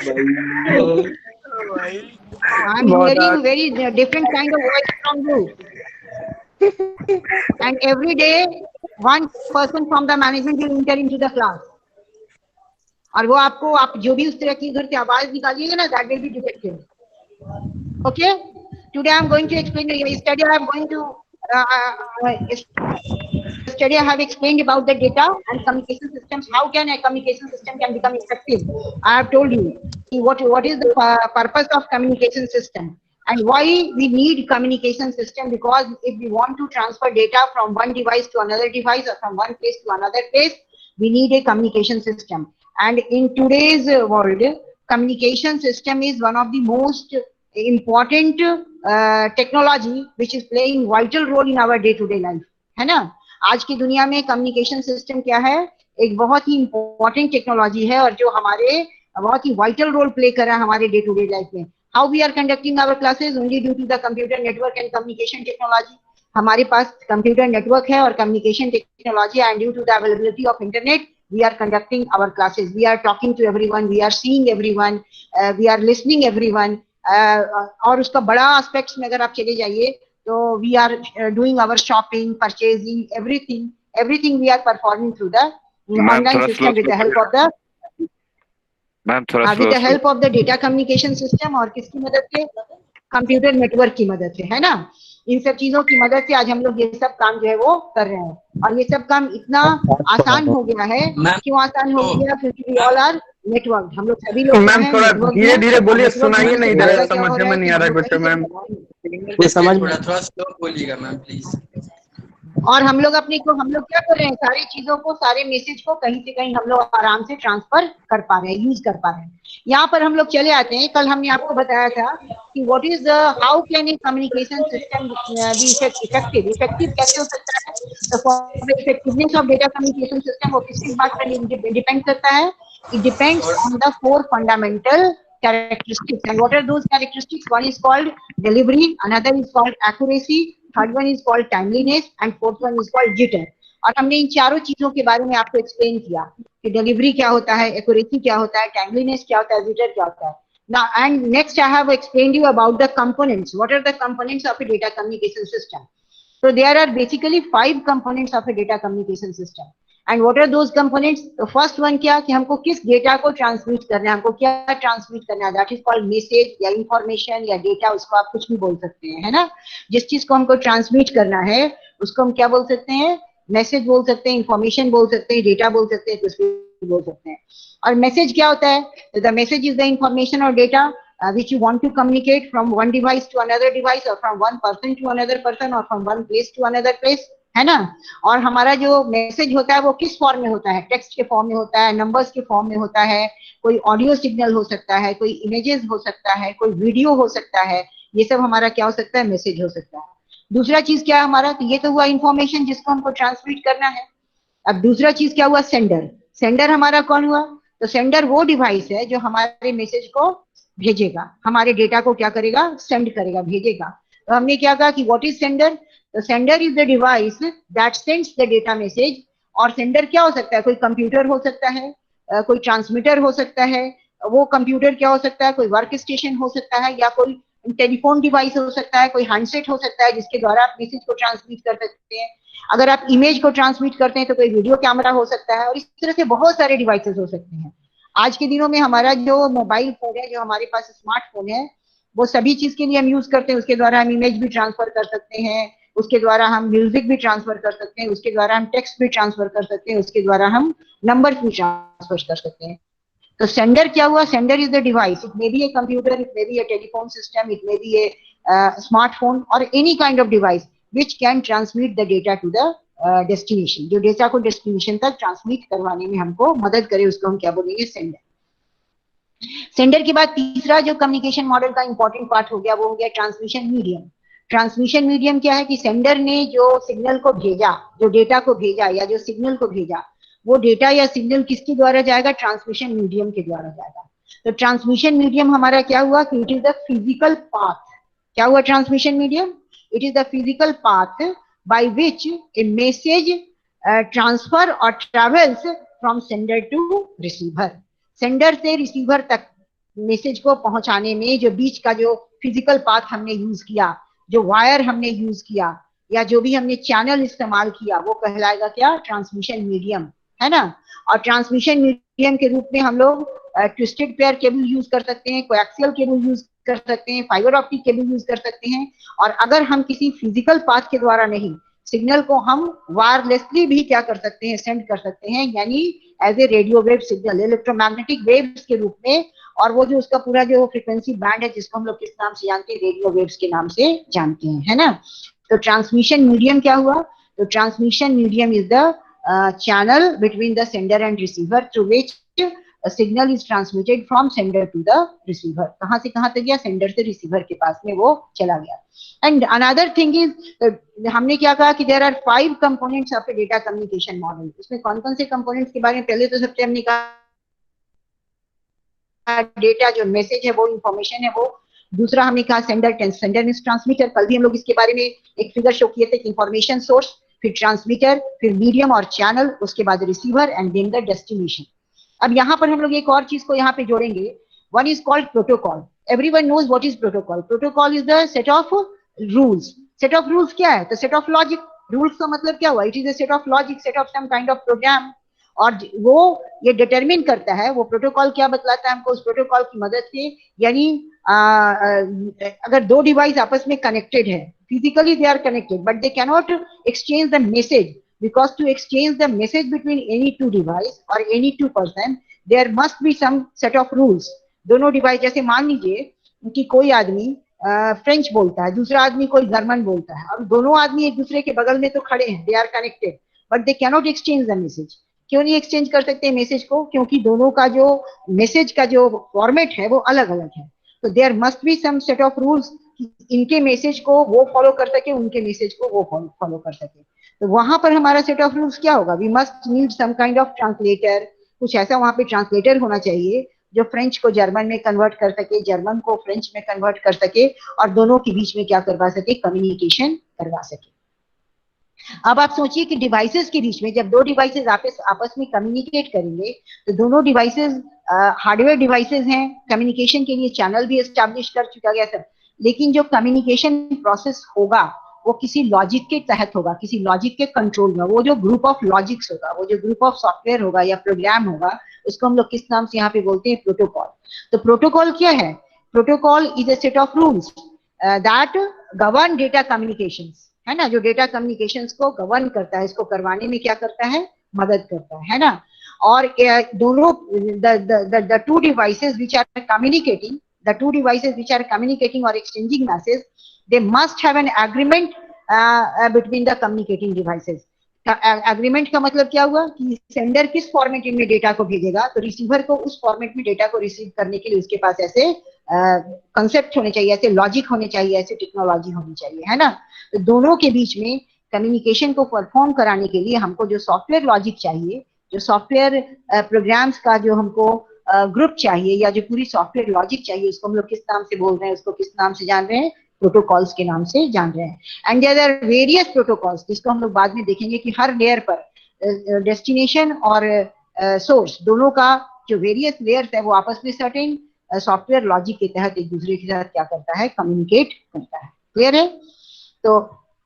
I'm hearing very different kind of voice from you. And every day, one person from the management will enter into the class. और वो आपको आप जो भी उस तरह की घर से आवाज निकालिएगा ना, that will be detected. Okay. Today I'm going to explain. Yesterday I'm going to. Yesterday I have explained about the data and communication systems. How can a communication system can become effective? I have told you what is the purpose of communication system and why we need communication system, because if we want to transfer data from one device to another device or from one place to another place, we need a communication system. And in today's world, communication system is one of the most important technology which is playing vital role in our day-to-day life, है ना? आज की दुनिया में communication system क्या है? एक बहुत ही इंपॉर्टेंट टेक्नोलॉजी है और जो हमारे बहुत ही वाइटल रोल प्ले कर रहा है हमारे डे टू डे लाइफ में. How we are conducting our classes only due to the computer network and communication technology. हमारे पास कंप्यूटर नेटवर्क है और communication technology, and due to the availability of internet we are conducting our classes. We are talking to everyone, we are seeing everyone, we are listening everyone. और उसका बड़ा aspects में अगर आप चले जाइए तो we are doing our shopping, purchasing, everything we are performing through the online system with the help of the with the help of the data communication system. और किसकी मदद से? कंप्यूटर नेटवर्क की मदद से, है ना? इन सब चीजों की मदद से आज हम लोग ये सब काम जो है वो कर रहे हैं, और ये सब काम इतना आसान हो गया है. क्यों आसान हो गया? क्योंकि वी ऑल आर नेटवर्क. हम लोग सभी लोग मैम थोड़ा धीरे धीरे बोलिए, सुनाइए नहीं दे रहा, समझ में नहीं आ रहा कुछ मैम. थोड़ा स्लो बोलिएगा मैम प्लीज. और हम लोग हम लोग क्या कर रहे हैं? सारी चीजों को, सारे मैसेज को कहीं से कहीं हम लोग आराम से ट्रांसफर कर पा रहे हैं, यूज कर पा रहे हैं. यहाँ पर हम लोग चले आते हैं. कल हमने आपको बताया था कि what is the how can a communication system be effective. Effective कैसे हो सकता है? तो for the effectiveness of data communication system वो किसकी बात पर डिपेंड करता है? It depends on the 4 fundamental characteristics. And what are those characteristics? One is called delivery, another is called accuracy, third one is called timeliness, and fourth one is called jitter. और हमने इन चारों चीजों के बारे में आपको एक्सप्लेन किया कि डिलीवरी क्या होता है, एक्यूरेसी क्या होता है, टाइमलीनेस क्या होता है, जिटर क्या होता है. Now and next I have explained you about the components. What are the components of a data communication system? So there are basically 5 components of a data communication system. And what are those components? The first one क्या कि हमको किस data को transmit करना है, हमको क्या transmit करना है. दैट इज कॉल्ड मैसेज या इंफॉर्मेशन या डेटा, उसको आप कुछ भी बोल सकते हैं, है ना? जिस चीज को हमको ट्रांसमिट करना है उसको हम क्या बोल सकते हैं? मैसेज बोल सकते हैं, इंफॉर्मेशन बोल सकते हैं, डेटा बोल सकते हैं, कुछ भी बोल सकते हैं. और मैसेज क्या होता है? The message is the information और data which you want to communicate from one device to another device, or from one person to another person, or from one place to another place, है ना? और हमारा जो message होता है वो किस फॉर्म में होता है? टेक्स्ट के फॉर्म में होता है, नंबर्स के फॉर्म में होता है, कोई ऑडियो सिग्नल हो सकता है, कोई इमेजेस हो सकता है, कोई वीडियो हो सकता है. ये सब हमारा क्या हो सकता है? मैसेज हो सकता है. दूसरा चीज क्या है हमारा? तो ये तो हुआ इंफॉर्मेशन जिसको हमको ट्रांसमिट करना है. अब दूसरा चीज क्या हुआ? सेंडर. सेंडर हमारा कौन हुआ? तो सेंडर वो डिवाइस है जो हमारे मैसेज को भेजेगा, हमारे डेटा को क्या करेगा? सेंड करेगा, भेजेगा. तो हमने क्या कहा कि what is sender? The sender is the device that sends the data message. और सेंडर क्या हो सकता है? कोई कंप्यूटर हो सकता है, कोई ट्रांसमीटर हो सकता है. वो कंप्यूटर क्या हो सकता है? कोई वर्क स्टेशन हो सकता है, या कोई टेलीफोन डिवाइस हो सकता है, कोई हैंडसेट हो सकता है जिसके द्वारा आप मैसेज को ट्रांसमिट कर सकते हैं. अगर आप इमेज को ट्रांसमिट करते हैं तो कोई वीडियो कैमरा हो सकता है. और इस तरह से बहुत सारे डिवाइसेस हो सकते हैं. आज के दिनों में हमारा जो मोबाइल फोन है, जो हमारे पास स्मार्टफोन है, वो सभी चीज के लिए हम यूज करते हैं. उसके द्वारा हम इमेज भी ट्रांसफर कर सकते हैं, उसके द्वारा हम म्यूजिक भी ट्रांसफर कर सकते हैं, उसके द्वारा हम टेक्स्ट भी ट्रांसफर कर सकते हैं, उसके द्वारा हम नंबर भी ट्रांसफर कर सकते हैं. तो सेंडर क्या हुआ? Sender is the device. It may be a computer, it may be a telephone system, it may be a smartphone, और any kind of device which can transmit the data to the destination. जो data को destination तक transmit करवाने में हमको मदद करे, उसको हम क्या बोलेंगे? सेंडर. सेंडर के बाद तीसरा जो कम्युनिकेशन मॉडल का इंपॉर्टेंट पार्ट हो गया वो हो गया ट्रांसमिशन मीडियम. ट्रांसमिशन मीडियम क्या है? कि सेंडर ने जो सिग्नल को भेजा, जो डेटा को भेजा या जो सिग्नल को भेजा, वो डेटा या सिग्नल किसके द्वारा जाएगा? ट्रांसमिशन मीडियम के द्वारा जाएगा. तो ट्रांसमिशन मीडियम हमारा क्या हुआ? कि it is the physical path. क्या हुआ transmission medium? It is the physical path by which a message transfer और travels from sender to receiver. Sender से रिसीवर तक मैसेज को पहुंचाने में जो बीच का जो फिजिकल पाथ हमने यूज किया, जो वायर हमने यूज किया, या जो भी हमने चैनल इस्तेमाल किया, वो कहलाएगा क्या? ट्रांसमिशन मीडियम, है ना। और ट्रांसमिशन मीडियम के रूप में हम लोग ट्विस्टेड पेयर केबल यूज कर सकते हैं, कोएक्सियल केबल यूज कर सकते हैं, फाइबर ऑप्टिक केबल यूज कर सकते हैं। और अगर हम किसी फिजिकल पाथ के द्वारा नहीं, सिग्नल को हम वायरलेसली भी क्या कर सकते हैं? सेंड कर सकते हैं, यानी as a radio wave signal, electromagnetic waves के रूप में। और वो जो उसका पूरा जो फ्रीक्वेंसी बैंड है, जिसको हम लोग किस नाम से जानते हैं? रेडियो वेव्स के नाम से जानते हैं, है ना। तो ट्रांसमिशन मीडियम क्या हुआ? तो transmission medium is the channel between the sender and receiver through which signal is transmitted from sender to the receiver. कहां से कहां तक गया? सेंडर से रिसीवर के पास में वो चला गया। एंड अनदर थिंग इज, हमने क्या कहा कि there are 5 components of a data communication model. इसमें कौन कौन से कंपोनेंट्स के बारे में? पहले तो सबसे हमने कहा डेटा जो मैसेज है वो इंफॉर्मेशन है वो। दूसरा हमने कहा सेंडर, सेंडर मींस ट्रांसमीटर। कल भी हम लोग इसके बारे में एक फिगर शो किए थे कि इंफॉर्मेशन सोर्स, फिर ट्रांसमीटर, फिर मीडियम और चैनल, उसके बाद receiver and then the destination. अब यहाँ पर हम लोग एक और चीज को यहाँ पे जोड़ेंगे। One is called protocol. Everyone knows what is protocol. Protocol is the set of rules. Set of rules क्या है? तो सेट ऑफ लॉजिक। रूल्स का मतलब क्या हुआ? It is a set of logic, set of some kind of program. और वो ये डिटरमिन करता है, वो प्रोटोकॉल क्या बतलाता है हमको? उस प्रोटोकॉल की मदद से, यानी अगर दो डिवाइस आपस में कनेक्टेड है, physically they are connected but they cannot exchange the message, because to exchange the message between any two device or any two person there must be some set of rules. दोनों device, जैसे मान लीजिए कि कोई आदमी French बोलता है, दूसरा आदमी कोई जर्मन बोलता है, और दोनों आदमी एक दूसरे के बगल में तो खड़े हैं, they are connected, but they cannot exchange the message. क्यों नहीं एक्सचेंज कर सकते मैसेज को? क्योंकि दोनों का जो मैसेज का जो फॉर्मेट है वो अलग अलग है। तो there must be some set of rules, इनके मैसेज को वो फॉलो कर सके, उनके मैसेज को वो फॉलो कर सके। तो वहां पर हमारा सेट ऑफ रूल्स क्या होगा? We must need some kind of translator. कुछ ऐसा वहां पे ट्रांसलेटर होना चाहिए जो फ्रेंच को जर्मन में कन्वर्ट कर सके, जर्मन को फ्रेंच में कन्वर्ट कर सके, और दोनों के बीच में क्या करवा सके? कम्युनिकेशन करवा सके। अब आप सोचिए कि डिवाइसेस के बीच में, जब दो डिवाइसेस आपस में कम्युनिकेट करेंगे, तो दोनों डिवाइसेस हार्डवेयर डिवाइसेस हैं, कम्युनिकेशन के लिए चैनल भी एस्टैब्लिश कर चुका गया सब, लेकिन जो कम्युनिकेशन प्रोसेस होगा वो किसी लॉजिक के तहत होगा, किसी लॉजिक के कंट्रोल में। वो जो ग्रुप ऑफ लॉजिक्स होगा, वो जो ग्रुप ऑफ सॉफ्टवेयर होगा या प्रोग्राम होगा, उसको हम लोग किस नाम से यहाँ पे बोलते हैं? प्रोटोकॉल। तो प्रोटोकॉल क्या है? Protocol is a set of rules that govern data communications, है ना, जो डेटा कम्युनिकेशंस को गवर्न करता है, इसको करवाने में क्या करता है? मदद करता है ना। और दोनों the two devices which are communicating, the two devices which are communicating or exchanging messages, they must have an agreement between the communicating devices. Agreement का मतलब क्या हुआ कि सेंडर किस फॉर्मेट में डेटा को भेजेगा, तो रिसीवर को उस फॉर्मेट में डेटा को रिसीव करने के लिए उसके पास ऐसे कंसेप्ट होने चाहिए, ऐसे लॉजिक होने चाहिए, ऐसे टेक्नोलॉजी होनी चाहिए, है ना। तो दोनों के बीच में कम्युनिकेशन को परफॉर्म कराने के लिए हमको जो सॉफ्टवेयर लॉजिक चाहिए, जो सॉफ्टवेयर प्रोग्राम्स का जो हमको ग्रुप चाहिए, या जो पूरी सॉफ्टवेयर लॉजिक चाहिए, उसको हम लोग किस नाम से बोल रहे हैं? उसको किस नाम से जान रहे हैं? प्रोटोकॉल्स के नाम से जान रहे हैं। And there are various protocols, जिसको हम लोग बाद में देखेंगे कि हर लेयर पर डेस्टिनेशन और सोर्स दोनों का जो वेरियस लेयर्स है वो आपस में सर्टेन सॉफ्टवेयर लॉजिक के तहत एक दूसरे के साथ क्या करता है? कम्युनिकेट करता है। क्लियर है? तो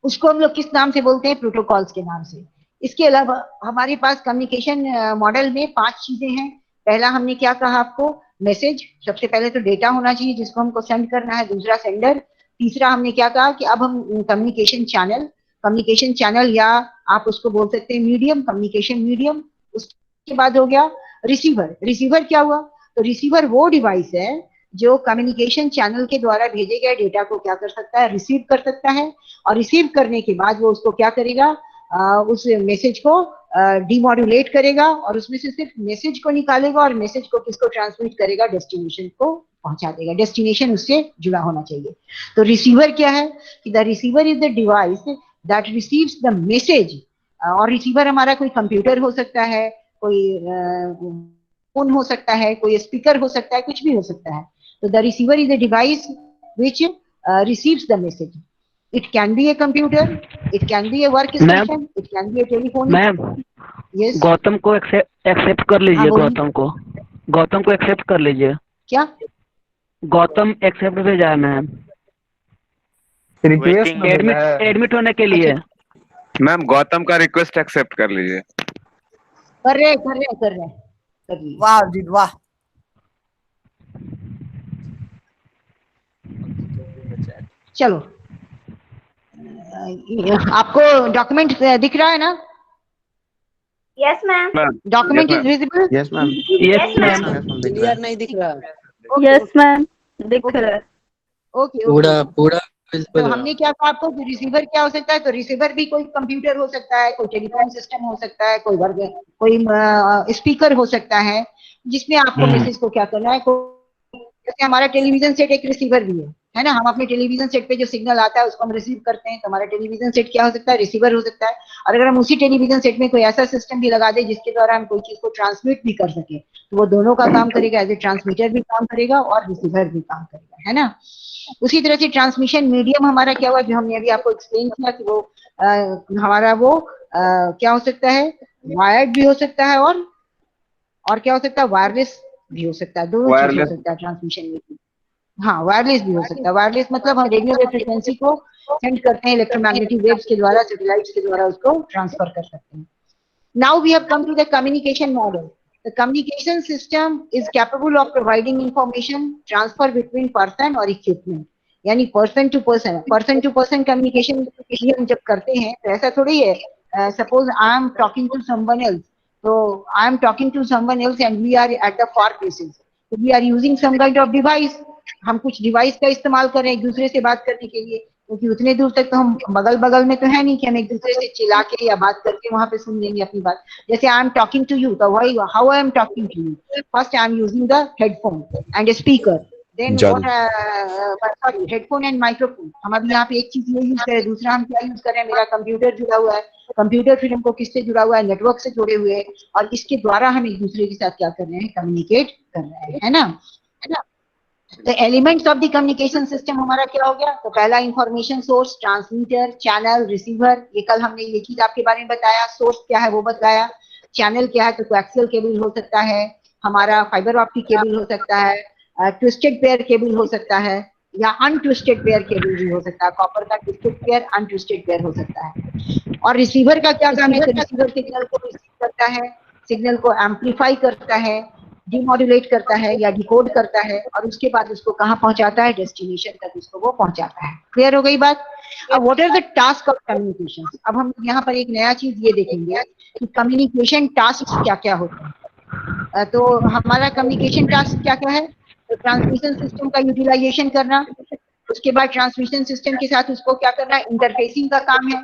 उसको हम लोग किस नाम से बोलते हैं? प्रोटोकॉल्स के नाम से। इसके अलावा हमारे पास कम्युनिकेशन मॉडल में 5 चीजें हैं। पहला हमने क्या कहा आपको? मैसेज। सबसे पहले तो डेटा होना चाहिए जिसको हमको सेंड करना है। दूसरा सेंडर। तीसरा हमने क्या कहा कि अब हम कम्युनिकेशन चैनल या आप उसको बोल सकते हैं मीडियम, कम्युनिकेशन मीडियम। उसके बाद हो गया रिसीवर। रिसीवर क्या हुआ? तो रिसीवर वो डिवाइस है जो कम्युनिकेशन चैनल के द्वारा भेजे गए डेटा को क्या कर सकता है? रिसीव कर सकता है। और रिसीव करने के बाद वो उसको क्या करेगा? उस मैसेज को डीमॉड्यूलेट करेगा और उसमें से सिर्फ मैसेज को निकालेगा और मैसेज को किसको ट्रांसमिट करेगा? डेस्टिनेशन को पहुंचा देगा। डेस्टिनेशन उससे जुड़ा होना चाहिए। तो रिसीवर क्या है कि the receiver is the device that receives the message. और रिसीवर हमारा कोई कंप्यूटर हो सकता है, कोई फोन हो सकता है, कोई स्पीकर हो सकता है, कुछ भी हो सकता है। तो the receiver is the device which receives the message. It can be a computer, it can be A work station, it can be a telephone. Ma'am, yes, Gautam को एक्सेप्ट कर लीजिए। गौतम को एक्सेप्ट कर लीजिए। क्या? गौतम एक्सेप्ट भेजा है मैम, रिक्वेस्ट में भेजा है। एडमिट होने के लिए। मैम गौतम का रिक्वेस्ट एक्सेप्ट कर लीजिए। कर रहे। वाह अर्जित वाह। चलो, आपको डॉक्यूमेंट दिख रहा है ना? Yes ma'am. Document is visible? Yes ma'am. Yes ma'am. Clear नहीं दिख रहा। यस मैम, दिख रहा है। ओके। पूरा तो visible है। हमने क्या कहा आपको कि रिसीवर क्या हो सकता है? तो रिसीवर भी कोई कंप्यूटर हो सकता है, कोई टेलीफोन सिस्टम हो सकता है, कोई स्पीकर हो सकता है, जिसमें आपको मैसेज को क्या करना है। जैसे हमारा टेलीविजन सेट एक रिसीवर भी है ना? हम अपने टेलीविजन सेट पे जो सिग्नल आता है उसको हम रिसीव करते हैं, तो हमारा टेलीविजन सेट क्या हो सकता है? रिसीवर हो सकता है। और अगर हम उसी टेलीविजन सेट में कोई ऐसा सिस्टम भी लगा दे जिसके द्वारा हम कोई चीज को ट्रांसमिट भी कर सके, तो वो दोनों का काम करेगा, एज ए ट्रांसमीटर भी काम करेगा और रिसीवर भी काम करेगा, है ना? उसी तरह से ट्रांसमिशन मीडियम हमारा क्या हुआ, जो हमने अभी आपको एक्सप्लेन किया कि वो हमारा वो क्या हो सकता है? वायर्ड भी हो सकता है और क्या हो सकता है? वायरलेस भी हो सकता है। दोनों चीज हो सकता है ट्रांसमिशन मीडियम। हाँ, वायरलेस भी हो सकता है। वायरलेस मतलब हम रेडियो वेव फ्रीक्वेंसी को सेंड करते हैं इलेक्ट्रोमैग्नेटिक वेव्स के द्वारा, सैटेलाइट्स के द्वारा उसको ट्रांसफर कर सकते हैं। Now we have come to the communication model. The communication system is capable of providing information transfer between person or equipment. यानी person to person communication हम जब करते हैं तो ऐसा थोड़ी है, suppose I am talking to someone else, so I am talking to someone else and we are at the far places, so we are using some kind of device. हम कुछ डिवाइस का इस्तेमाल कर रहे हैं एक दूसरे से बात करने के लिए, क्योंकि उतने दूर तक तो हम बगल में तो है नहीं कि हम एक दूसरे से चिल्ला के या बात करके वहां पे सुन लेंगे अपनी बात। जैसे I am talking to you, तो वही how I am talking to you, first I am using the headphone and speaker, then sorry headphone and microphone. हम अभी यहाँ पे एक चीज ये यूज करें, दूसरा हम क्या यूज कर रहे हैं? मेरा कंप्यूटर जुड़ा हुआ है, कंप्यूटर फिर हमको किससे जुड़ा हुआ है? नेटवर्क से जुड़े हुए हैं, और इसके द्वारा हम एक दूसरे के साथ क्या कर रहे हैं? कम्युनिकेट कर रहे हैं, है ना? तो elements of the communication system हमारा क्या हो गया? तो पहला information source, transmitter, channel, receiver. ये कल हमने ये चीज आपके बारे में बताया। सोर्स क्या है वो बताया, चैनल क्या है, तो कोएक्सियल केबल हो सकता है, हमारा फाइबर ऑप्टिक केबल हो सकता है, ट्विस्टेड पेयर केबल हो सकता है, या अनट्विस्टेड पेयर केबल भी हो सकता है। कॉपर का ट्विस्टेड पेयर, अनट्विस्टेड पेयर हो सकता है। और रिसीवर का क्या काम है? तो रिसीवर सिग्नल को रिसीव करता है, सिग्नल को एम्पलीफाई करता है, डिमोड्यूलेट करता है या डिकोड करता है, और उसके बाद उसको कहाँ पहुंचाता है? डेस्टिनेशन तक उसको वो पहुंचाता है। क्लियर हो गई बात? अब what are the task of communication? अब हम यहाँ पर एक नया चीज ये देखेंगे कि कम्युनिकेशन टास्क क्या क्या होते हैं। तो हमारा कम्युनिकेशन टास्क क्या क्या है? तो ट्रांसमिशन सिस्टम का यूटिलाइजेशन करना, उसके बाद ट्रांसमिशन सिस्टम के साथ उसको क्या करना है? इंटरफेसिंग का काम है,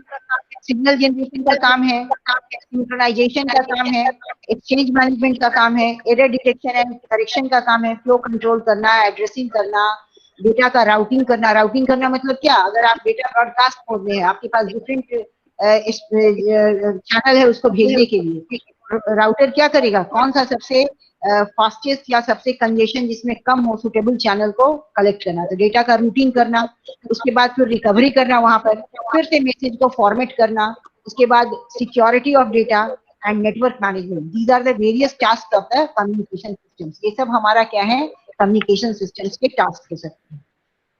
सिग्नल जनरेशन का काम है, सिंक्रोनाइजेशन का काम है, एक्सचेंज मैनेजमेंट का काम है, एरर डिटेक्शन एंड करेक्शन का काम है, फ्लो कंट्रोल करना, एड्रेसिंग करना, डेटा का राउटिंग करना। राउटिंग करना मतलब क्या? अगर आप डेटा ब्रॉडकास्ट मोड में है, आपके पास डिफरेंट चैनल है उसको भेजने के लिए, राउटर क्या करेगा? कौन सा सबसे फास्टेस्ट या सबसे कंजेशन जिसमें कम हो, सुटेबल चैनल को कलेक्ट करना, तो डेटा का रूटिंग करना, उसके बाद फिर रिकवरी करना, वहां पर फिर से मैसेज को फॉर्मेट करना, उसके बाद security of data and network management. These are the various task of the communication systems. ये सब हमारा क्या है? कम्युनिकेशन सिस्टम्स के टास्क हो सकते हैं,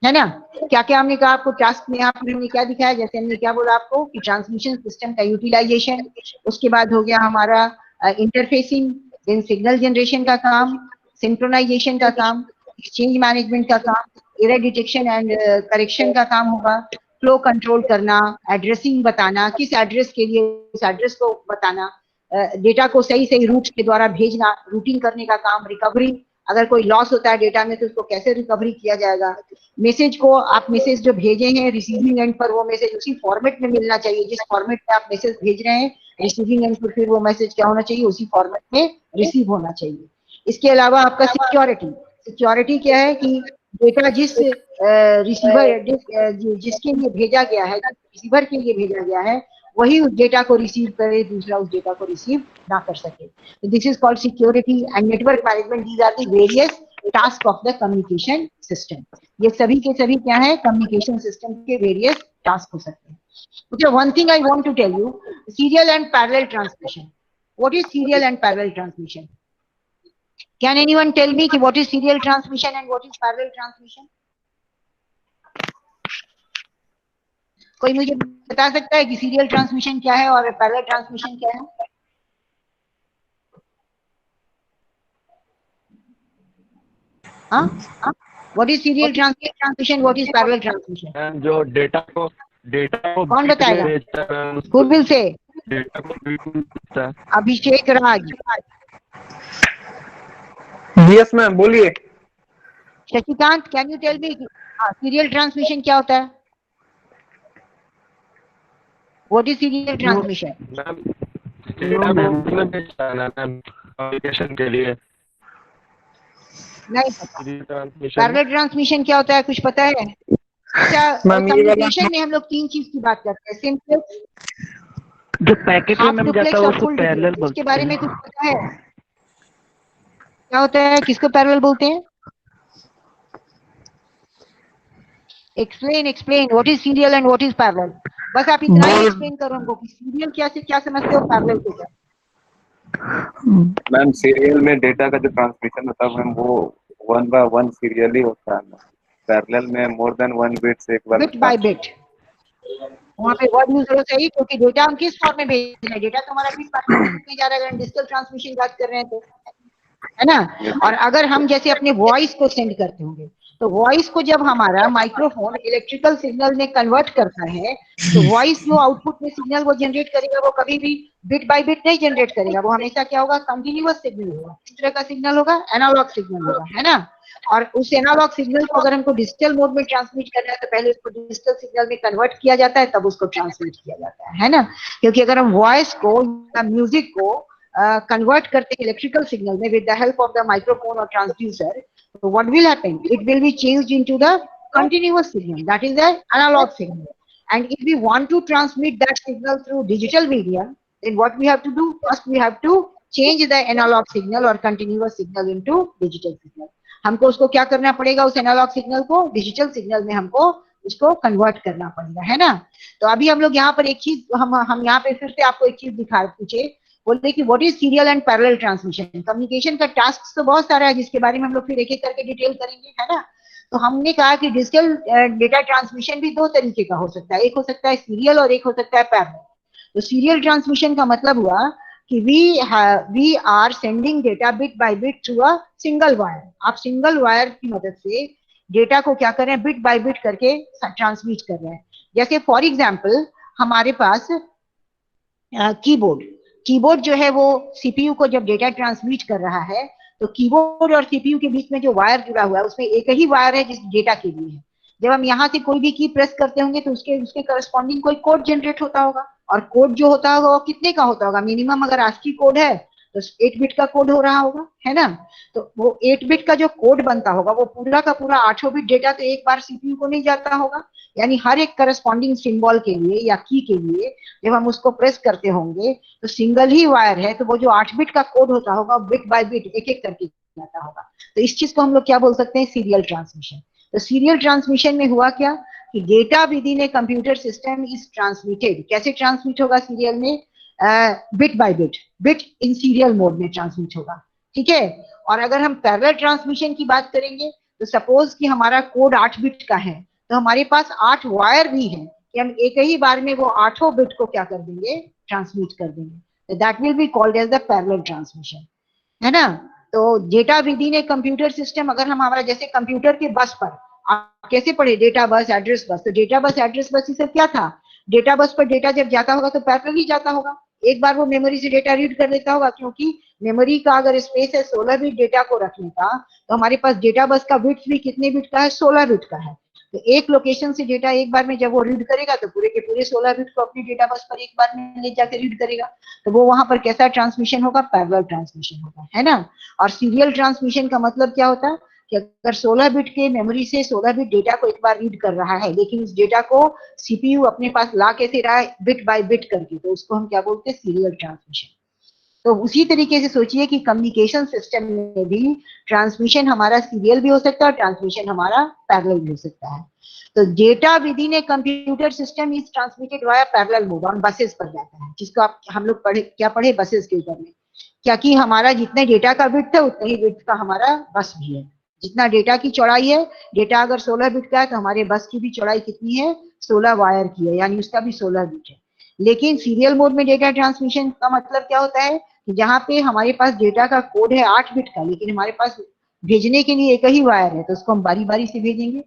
है ना? क्या क्या हमने कहा आपको टास्क में? यहाँ पर हमने क्या दिखाया? जैसे हमने क्या बोला आपको कि ट्रांसमिशन सिस्टम का यूटिलाइजेशन, उसके बाद हो गया हमारा इंटरफेसिंग, देन सिग्नल जनरेशन का काम, सिंक्रोनाइजेशन का काम, एक्सचेंज मैनेजमेंट का काम, एरर डिटेक्शन एंड करेक्शन का काम होगा, फ्लो कंट्रोल करना, एड्रेसिंग बताना, किस एड्रेस के लिए उस एड्रेस को बताना, डेटा को सही सही रूट के द्वारा भेजना, रूटिंग करने का काम, रिकवरी, अगर कोई लॉस होता है डेटा में तो उसको कैसे रिकवरी किया जाएगा, मैसेज को आप मैसेज जो भेजे हैं रिसीविंग एंड पर वो मैसेज उसी फॉर्मेट में मिलना चाहिए जिस फॉर्मेट में आप मैसेज भेज रहे हैं, रिसीविंग एंड पर फिर वो मैसेज क्या होना चाहिए? उसी फॉर्मेट में रिसीव होना चाहिए। इसके अलावा आपका सिक्योरिटी क्या है कि डेटा जिस रिसीवर जिसके लिए भेजा गया है, रिसीवर के लिए भेजा गया है, वही उस डेटा को रिसीव करे, दूसरा उस डेटा को रिसीव ना कर सके। तो this is called security and network management. These are the various task of the communication system. ये सभी के सभी क्या है? कम्युनिकेशन सिस्टम के वेरियस टास्क हो सकते हैं। Okay, one thing I want to tell you, serial and parallel transmission. What is serial and parallel transmission? Can anyone tell me कि what is serial transmission and what is parallel transmission? कोई मुझे बता सकता है कि serial transmission क्या है और पैरेलल ट्रांसमिशन क्या है? हाँ, what is serial transmission? What is parallel transmission? जो डेटा को कौन बताएगा? Who will say? डेटा को अभिषेक राज। यस मैम, बोलिए। Shashikant, can you tell me serial transmission क्या होता है? What is serial transmission? Communication के लिए नहीं पता। पैरेलल ट्रांसमिशन क्या होता है, कुछ पता है? अच्छा, कम्युनिकेशन में हम लोग तीन चीज की बात करते हैं। सिंपलेक्स, जो पैकेट में मैम जाता है उसको पैरेलल बोलते हैं। इसके बारे में कुछ पता है? क्या होता है, किसको पैरेलल बोलते हैं? Explain what is serial and what is parallel. बस आप इतना ही एक्सप्लेन करो हमको कि सीरियल क्या से क्या समझते हो, पैरेलल को क्या। मैम सीरियल में डेटा का जो ट्रांसमिशन होता है मैम वो 1 by 1 सीरियली होता है। पैरेलल में मोर देन 1 बिट एक बार बिट बाय बिट। वहाँ पे वर्ड यूज होना चाहिए क्योंकि डेटा हम किस फॉर्म में भेज रहे हैं, डेटा तो हमारा बिट बाय बिट में जा रहा है। अगर हम डिजिटल ट्रांसमिशन बात कर रहे हैं तो, है ना। और अगर हम जैसे अपने वॉइस को सेंड करते होंगे तो वॉइस को जब हमारा माइक्रोफोन इलेक्ट्रिकल सिग्नल में कन्वर्ट करता है तो वॉइस जो आउटपुट में सिग्नल वो जनरेट करेगा वो कभी भी बिट बाय बिट नहीं जनरेट करेगा, वो हमेशा क्या होगा, कंटिन्यूअस सिग्नल होगा। किस तरह का सिग्नल होगा? एनालॉग सिग्नल होगा, है ना। और उस एनालॉग सिग्नल को अगर हमको डिजिटल मोड में ट्रांसमिट करना है तो पहले उसको डिजिटल सिग्नल में कन्वर्ट किया जाता है, तब उसको ट्रांसमिट किया जाता है ना। क्योंकि अगर हम वॉइस को या म्यूजिक को कन्वर्ट करते हैं इलेक्ट्रिकल सिग्नल में with the help of the microphone और transducer, so what will happen? It will be changed into the continuous signal, that is the analog signal. And if we want to transmit that signal through digital media, then what we have to do? First we have to change the analog signal or continuous signal into digital signal. हमको उसको क्या करना पड़ेगा, उस analogue signal को digital signal में हमको उसको कन्वर्ट करना पड़ेगा, है ना। तो अभी हम लोग यहाँ पर एक चीज हम यहाँ पे फिर से आपको एक चीज पूछे, बोलते कि what is serial and parallel transmission. Communication का टास्क तो बहुत सारा है जिसके बारे में हम लोग फिर एक एक करके डिटेल करेंगे, है ना। तो हमने कहा कि डिजिटल डेटा ट्रांसमिशन भी दो तरीके का हो सकता है, एक हो सकता है सीरियल और एक हो सकता है पैरेलल। तो सीरियल ट्रांसमिशन का मतलब हुआ कि we are sending data bit by bit through a single wire. आप सिंगल वायर की मदद से डेटा को क्या कर रहे हैं, बिट बाय बिट करके ट्रांसमिट कर रहे हैं। जैसे फॉर एग्जाम्पल हमारे पास कीबोर्ड जो है वो सीपीयू को जब डेटा ट्रांसमिट कर रहा है तो कीबोर्ड और सीपीयू के बीच में जो वायर जुड़ा हुआ है उसमें एक ही वायर है जिस डेटा के लिए है। जब हम यहाँ से कोई भी की प्रेस करते होंगे तो उसके करस्पॉन्डिंग कोई कोड जनरेट होता होगा, और कोड जो होता होगा वो कितने का होता होगा, मिनिमम अगर ASCII कोड है तो 8 बिट का कोड हो रहा होगा, है ना। तो वो 8 बिट का जो कोड बनता होगा वो पूरा का पूरा 8 बिट डेटा तो एक बार सीपीयू को नहीं जाता होगा, यानी हर एक करस्पॉन्डिंग सिंबल के लिए या की के लिए जब हम उसको प्रेस करते होंगे तो सिंगल ही वायर है, तो वो जो 8 बिट का कोड होता होगा बिट बाय बिट एक एक करके जाता होगा। तो इस चीज को हम लोग क्या बोल सकते हैं, सीरियल ट्रांसमिशन। तो सीरियल ट्रांसमिशन में हुआ क्या कि data within a computer system is transmitted. कैसे ट्रांसमिट होगा सीरियल में? Bit by bit, bit in serial mode में ट्रांसमिट होगा, ठीक है। और अगर हम पैरेलल ट्रांसमिशन की बात करेंगे तो सपोज कि हमारा कोड 8 बिट का है तो हमारे पास 8 वायर भी हैं कि हम एक ही बार में वो 8 बिट को क्या कर देंगे, ट्रांसमिट कर देंगे। तो that will be called as the parallel transmission, है ना। तो data within a computer system, अगर हम हमारा जैसे कंप्यूटर के बस पर आप कैसे पढ़े डेटा बस एड्रेस बस, तो डेटा बस एड्रेस बस ये सब क्या था, डेटा बस पर डेटा जब जाता होगा तो पैरेलल ही जाता होगा। एक बार वो मेमोरी से डेटा रीड कर लेता होगा, क्योंकि मेमोरी का अगर स्पेस है 16 बिट डेटा को रखने का तो हमारे पास डेटा बस का बिट भी कितने बिट का है, 16 बिट का है। तो एक लोकेशन से डेटा एक बार में जब वो रीड करेगा तो पूरे के पूरे 16 बिट को अपनी डेटा बस पर एक बार में ले जाकर रीड करेगा। तो वो वहां पर कैसा ट्रांसमिशन होगा, पैरेलल ट्रांसमिशन होगा, है ना। और सीरियल ट्रांसमिशन का मतलब क्या होता है कि अगर 16 बिट के मेमोरी से 16 बिट डेटा को एक बार रीड कर रहा है लेकिन उस डेटा को सीपीयू अपने पास ला कैसे रहा है, बिट बाय बिट करके, तो उसको हम क्या बोलते हैं, सीरियल ट्रांसमिशन। तो उसी तरीके से सोचिए कि कम्युनिकेशन सिस्टम में भी ट्रांसमिशन हमारा सीरियल भी हो सकता है और ट्रांसमिशन हमारा पैरेलल भी हो सकता है। तो data within a computer system is transmitted via parallel mode on buses पर जाता है, जिसको आप हम लोग क्या पढ़े बसेस के ऊपर में। क्या कि हमारा जितने डेटा का बिट है उतने ही बिट का हमारा बस भी है। जितना डेटा की चौड़ाई है, डेटा अगर 16 बिट का है तो हमारे बस की भी चौड़ाई कितनी है, 16 वायर की है, यानी उसका भी 16 बिट है। लेकिन सीरियल मोड में डेटा ट्रांसमिशन का मतलब क्या होता है कि जहाँ पे हमारे पास डेटा का कोड है 8 बिट का, लेकिन हमारे पास भेजने के लिए एक ही वायर है, तो उसको हम बारी बारी से भेजेंगे।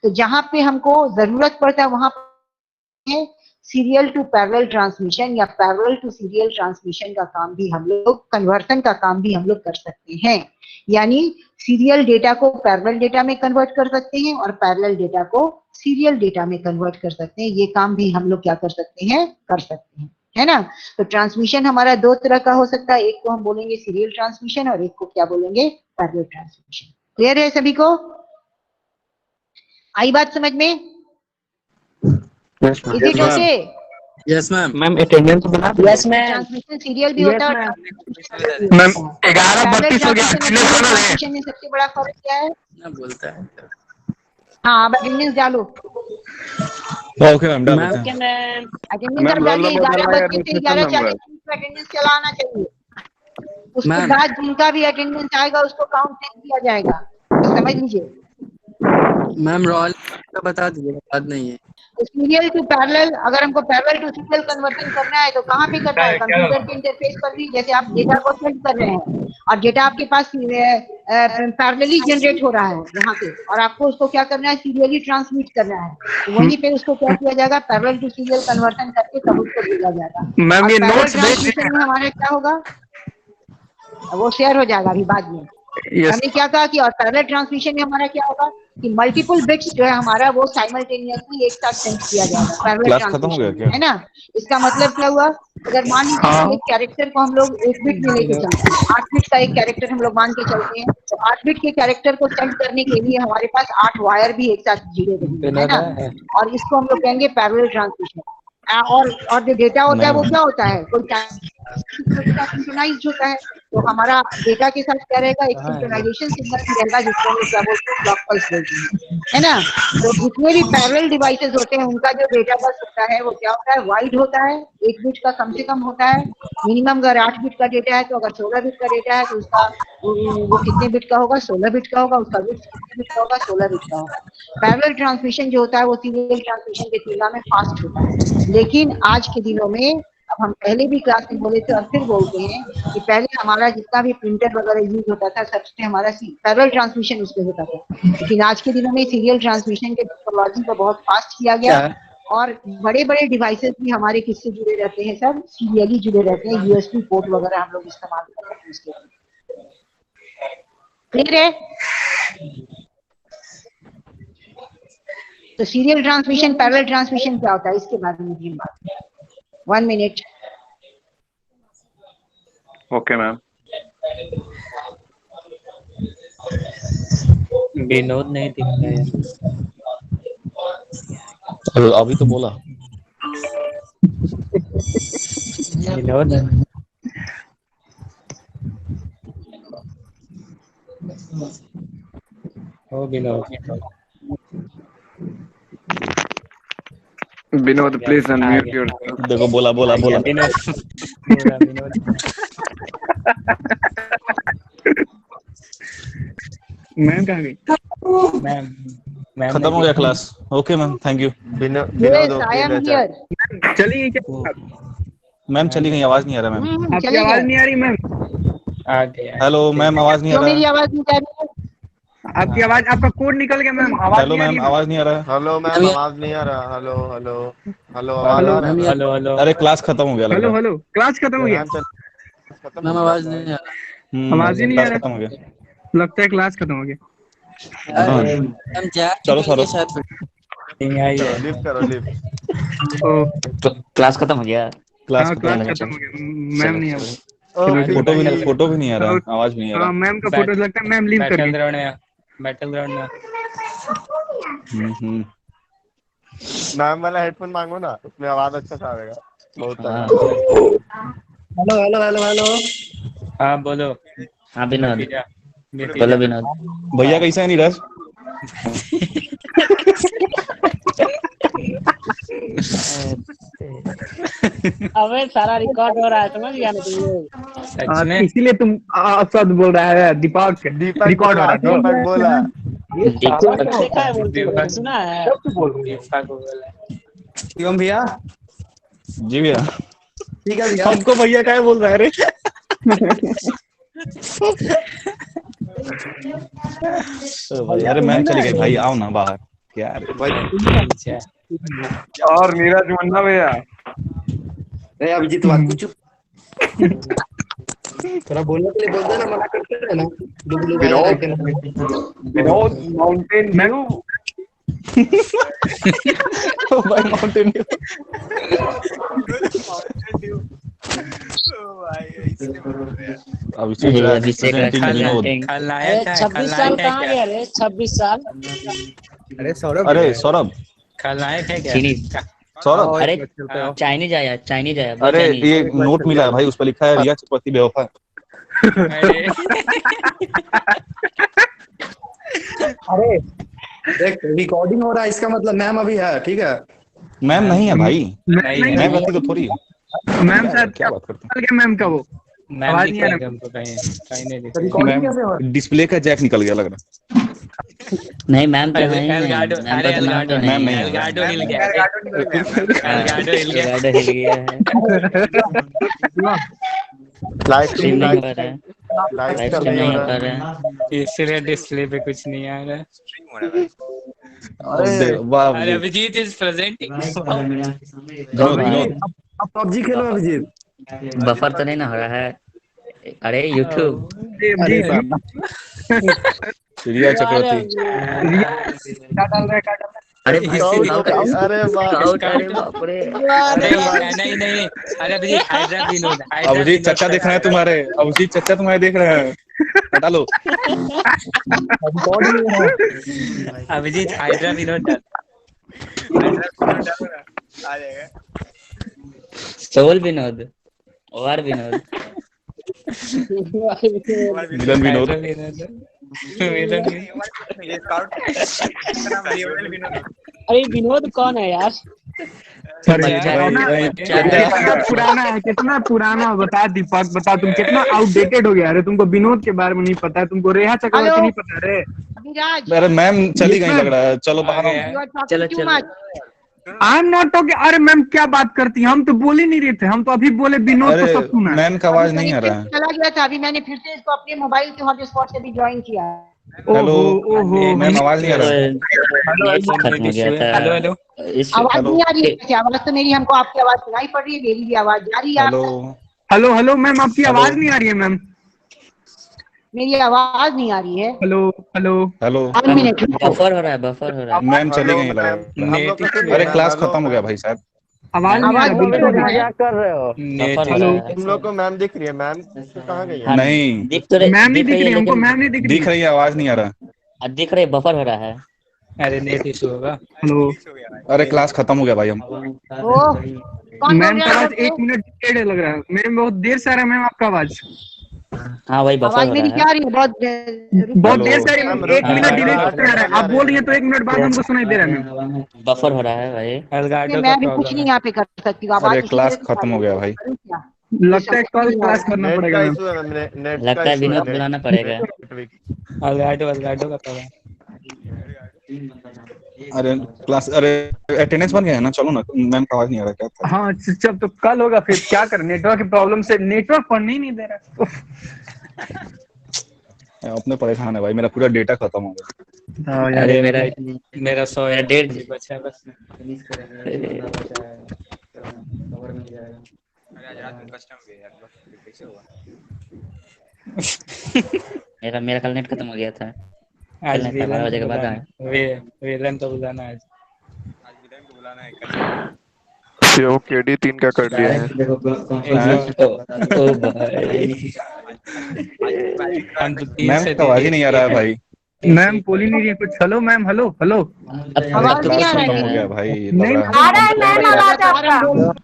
तो जहाँ पे हमको जरूरत पड़ता है वहां पे सीरियल टू पैरेलल ट्रांसमिशन या पैरेलल टू सीरियल ट्रांसमिशन का काम भी हम लोग, कन्वर्सन का काम भी हम लोग कर सकते हैं। यानी सीरियल डेटा को पैरेलल डेटा में कन्वर्ट कर सकते हैं और पैरेलल डेटा को सीरियल डेटा में कन्वर्ट कर सकते हैं। ये काम भी हम लोग क्या कर सकते हैं, कर सकते हैं, है ना। तो ट्रांसमिशन हमारा दो तरह का हो सकता है, एक को हम बोलेंगे सीरियल ट्रांसमिशन और एक को क्या बोलेंगे, पैरेलल ट्रांसमिशन। क्लियर है सभी को? आई बात समझ में? Is it okay? Yes ma'am. Ma'am attendance बना दो। Yes ma'am. ट्रांसमिशन सीरियल भी होता है और मैम 11:32 हो गया, ट्रांसमिशन में सबसे बड़ा फर्क क्या है? ना बोलता है। हाँ, अब अटेंडेंस डालो। ओके मैम, डाल देते हैं। मैम। अटेंडेंस मैम, अब डालिए, रोल नंबर 11 बज डालना के है, 11:40 में अटेंडेंस चला आना चाहिए। उसके मैम। बाद जिनका भी अटेंडेंस आएगा उसको काउंट नहीं किया जाएगा, तो समझ लीजिए। मैम रोल का बता दीजिए, याद नहीं है। सीरियल टू पैरेलल, अगर हमको पैरेलल टू सीरियल कन्वर्जन करना है तो कहाँ पे करना है, कंप्यूटर के इंटरफेस पर भी। जैसे आप डेटा को सेंड कर रहे हैं और डेटा आपके पास पैरेलली जनरेट हो रहा है यहाँ पे, और आपको उसको क्या करना है, सीरियली ट्रांसमिट करना है, तो वहीं पे उसको क्या किया जाएगा, पैरेलल टू सीरियल कन्वर्जन करके तब उसको भेजा जाएगा। मैम, ये पैरेलल नोट्स भेज ट्रांसमिशन में हमारा क्या होगा, वो शेयर हो जाएगा अभी बाद में। यस हमने क्या कहा कि और पैरेलल ट्रांसमिशन में हमारा क्या होगा कि मल्टीपल बिट्स जो है हमारा वो साइमल्टेनियसली एक साथ सेंड किया जाएगा पैरेलल क्लास खत्म हो गया ट्रांसमिशन, क्या? है ना। इसका मतलब क्या हुआ, अगर मान लीजिए कि एक कैरेक्टर को हम लोग 1 बिट में लेके चलते हैं, 8 बिट का एक कैरेक्टर हम लोग मान के चलते हैं, तो 8 बिट के कैरेक्टर को सेंड करने के लिए हमारे पास 8 वायर भी एक साथ जुड़े रहेंगे, है ना। और इसको हम लोग कहेंगे पैरेलल ट्रांसमिशन। और जो डेटा होता है वो क्या होता है, कोई सिंक्रोनाइज्ड होता है, तो हमारा डेटा के साथ क्या रहेगा, एक सिंक्रोनाइजेशन सिग्नल भी रहेगा, जिसको हम लोग क्या बोलते हैं, क्लॉक पल्स बोलते हैं, है ना। तो जितने भी पैरेलल डिवाइसेस होते हैं उनका जो डेटा बस होता है वो क्या होता है, वाइड होता है, 1 बिट का कम से कम होता है। मिनिमम अगर 8 बिट का डेटा है, तो अगर 16 बिट का डेटा है तो उसका वो कितने बिट का होगा, 16 बिट का होगा, उसका बिट कितने बिट का होगा, 16 बिट का होगा। पैरेलल ट्रांसमिशन जो होता है वो सीरियल ट्रांसमिशन की तुलना में फास्ट होता है। लेकिन आज के दिनों में, अब हम पहले भी क्लास में बोले थे और फिर बोलते हैं कि पहले हमारा जितना भी प्रिंटर वगैरह यूज होता था सबसे हमारा पैरेलल ट्रांसमिशन उसमें होता था, लेकिन आज के दिनों में सीरियल ट्रांसमिशन के टेक्नोलॉजी को बहुत फास्ट किया गया और बड़े बड़े डिवाइसेस भी हमारे किससे जुड़े रहते हैं, सब सीरियली जुड़े रहते हैं। यूएसबी पोर्ट वगैरह हम लोग इस्तेमाल करते हैं उसके लिए। क्लियर है? तो सीरियल ट्रांसमिशन, पैरेलल ट्रांसमिशन क्या होता है इसके बारे में भी हम बात करें। 1 मिनट। Okay ma'am. विनोद नहीं दिख रहा है। अभी तो बोला विनोद ओ विनोद प्लीज अनम्यूट योरसेल्फ। देखो, बोला बोला बोला विनोद मैम कहाँ गई? मैम खत्म हो गया class. Okay ma'am, thank you. Yes, I am here. चलिए क्या? मैम चली गई, आवाज नहीं आ रहा मैम। आपकी आवाज नहीं आ रही मैम? आ गया। हेलो मैम, आवाज नहीं आ क्यों मेरी रहा। आवाज नहीं जा रही है? आपकी आवाज, आपका कोड निकल गया मैम। हेलो मैम, आवाज नहीं आ रहा। हेलो मैम, आवाज नहीं आ रहा। हेलो हेलो हेलो, आवाज आ रहा है? Hello hello. अरे क्लास खत्म हो गया लग हेलो रहा। हेलो, क्लास खत्म हो गया। मैम आवाज नहीं आ रहा। आवाज ही नहीं आ क्लास रहा। खत्म हो गया। लगता है क्लास खत्म हो गया। मैम चलो सरो। नहीं आई है। लिफ्ट करो, लिफ्ट। ओ क्लास खत्म हो गया। क्लास हाँ, खत्म क्लास हो गया। खत्म हो गया। मैम नहीं आ रही। फोटो भी नहीं आ रहा, आवाज भी नहीं आ रहा। मैम का फोटो लगता है मैम लीव कर बैटल गई। ग्राउंड में, बैटल ग्राउंड में। मैम वाला हेडफोन मांगो ना, उसमें आवाज अच्छा सा आएगा। बहुत हेलो हेलो हेलो हेलो। हाँ बोलो। हाँ विनोद, पिज्जा। बोलो विनोद। भैया कैसा है नीरज? अबे सारा रिकॉर्ड हो रहा है, समझ गया ना तुम लोग? सच में इसीलिए तुम शब्द बोल रहा है दीपक रिकॉर्ड हो रहा था। दीपक बोला देखा है बोलते हुए, सुना है? दीपक को बोला शिवम भैया जी भैया। ठीक है भैया। हमको भैया क्या बोल रहा है रे? अरे मैम चली गई भाई, आओ ना बाहर। क्या अच्छा और नीरज मुन्ना भैया अभिजीत बात कुछ थोड़ा बोलने के लिए बोलते ना, मना करते हैं ना। विनोद माउंटेन व्यू भाई माउंटेन ड्यू। खलनायक है 26 साल कहाँ गया रे? 26 साल। अरे सौरभ, अरे सौरभ, खलनायक है क्या? सौरभ, अरे चाइनीज आया, चाइनीज आया। अरे ये नोट मिला है भाई, उस पर लिखा है रिया चक्रवर्ती बेवफा। अरे अरे देख रिकॉर्डिंग हो रहा है, इसका मतलब मैम अभी है, ठीक है? मैम नहीं है भाई, नहीं है। मैम रहती तो थोड़ी है। मैम सर क्या बात करते क्या मैम का वो मैम आवाज दिख नहीं आ रहा रहा। है हमको, कहीं नहीं दिख तो रहा। रिकॉर्डिंग कैसे हो रहा मैम डिस्प्ले का जैक निकल गया लग रहा है। नहीं मैम तो अरे नहीं है, एलगाडो, मैम अरे का तो नाम तो एलगाडो, मैम नहीं है। एलगाडो हिल गया, एलगाडो हिल गया। एलगाडो हिल गया है। लाइव स्ट्रीम नहीं हो रहा है, लाइव लाइव स्ट्रीम नहीं हो रहा है। इसलिए डिस्प्ले पे कुछ नहीं आ रहा है। वाह अरे अभिजीत इज प्रेजेंटिंग। विनोद, विनोद। अब पबजी खेलो अभिजीत। बफर तो नहीं ना हो रहा है? अरे यूट्यूब, रिया चक्रवर्ती। क्या डाल रहा है, क्या डाल रहा है? अरे अरे स्काउट, अरे बाप रे। नहीं नहीं, अरे अभिजीत हाइड्रा विनोद, अभिजीत चचा देख रहे हैं तुम्हारे, अभिजीत चचा तुम्हारे देख रहे हैं, हटा लो। अभिजीत हाइड्रा विनोद डाल। सोल विनोद, और विनोद, मिलन विनोद। अरे विनोद कौन है यार? कितना पुराना बता दीपक, बता तुम कितना आउटडेटेड हो गया। अरे तुमको विनोद के बारे में नहीं पता है, तुमको रेहा चक्रवर्ती नहीं पता रे। अभिराज, अरे मैम चली गई लग रहा है, चलो बाहर आओ। you are talking चलो, too चलो। much. I am not talking. अरे मैम क्या बात करती हैं, हम तो बोल ही नहीं रहे थे, हम तो अभी बोले विनोद को अरे सब सुना है। मैम का आवाज नहीं आ रहा है। चला गया था, अभी मैंने फिर से इसको अपने मोबाइल के हॉटस्पॉट से भी ज्वाइन किया। हेलो, ओहो मैम आवाज नहीं आ रहा है। खत्म हो गया था। हेलो हेलो, आवाज नहीं आ रही है क्या? आवाज तो मेरी, हमको आपकी आवाज सुनाई पड़ रही है, मेरी भी आवाज जा रही है हेलो, आपको? हेलो हेलो मैम, आपकी आवाज नहीं आ रही है मैम। मेरी आवाज नहीं आ रही है। Hello hello hello. 1 minute. Buffer हो रहा है, बफर हो रहा है। मैम चली गई लग रहा है। अरे क्लास खत्म हो गया भाई साहब। आवाज नहीं आ रही, बिल्कुल नहीं। क्या कर रहे हो? बफर हो हेलो। रहा है। तुम लोग को मैम दिख रही है, मैम कहाँ गई है? नहीं दिख तो मैम नहीं दिख रही है, हमको, लेकिन मैम नहीं दिख रही। दिख रही है, आवाज नहीं आ रहा। दिख रही, बफर हो रहा है। अरे नेट इशू होगा। हेलो अरे क्लास खत्म हो गया भाई हम। ओ, कौन मैम बोल का रहा है? आवाज 1 मिनट डेढ़ लग रहा है, मेरे में बहुत देर से आ रहा है मैम आपका आवाज। हाँ वही बफर आवाज हो मेरी रहा क्या है। आ रही है? बहुत देर से आ रही है मैम, 1 मिनट डिले हाँ, से आ रहा है। आप बोल रही हैं तो 1 मिनट बाद हमको सुनाई दे रहा है मैम। बफर हो रहा है भाई। एलगाडो का मैं भी कुछ प्रॉब्लम नहीं है। यहाँ पे कर सकती हूँ। आवाज अरे क्लास खत्म हो गया भाई। लगता है कल क्लास करना नेट पड़ेगा का मैम। इशू है मैम, नेट का लगता है इशू विनोद बुलाना पड़ेगा। एलगाडो का प्रॉब्लम। अरे क्लास, अरे अटेंडेंस बन गया है ना, चलो ना। मैम का आवाज नहीं आ रहा, क्या था? हाँ जब तो कल होगा, फिर क्या करें, नेटवर्क की प्रॉब्लम से नेटवर्क पढ़ने ही नहीं दे रहा। अपने परेशान है भाई, मेरा पूरा डेटा खत्म हो गया। अरे मेरा 100 डेढ़ बचा है बस। मेरा कल नेट खत्म हो गया था। आज चलने था 12 बजे के बाद आए। वेलन तो बुलाना है। वो केडी 3 का कर दिया है। ओ भाई, हम तो 3 मैम से का आवाज ही नहीं आ रहा है भाई। मैम बोल ही नहीं रही है कुछ। Hello ma'am, hello hello. आवाज नहीं क्लास आ रहा खत्म है। हो गया भाई, लग नहीं रहा है।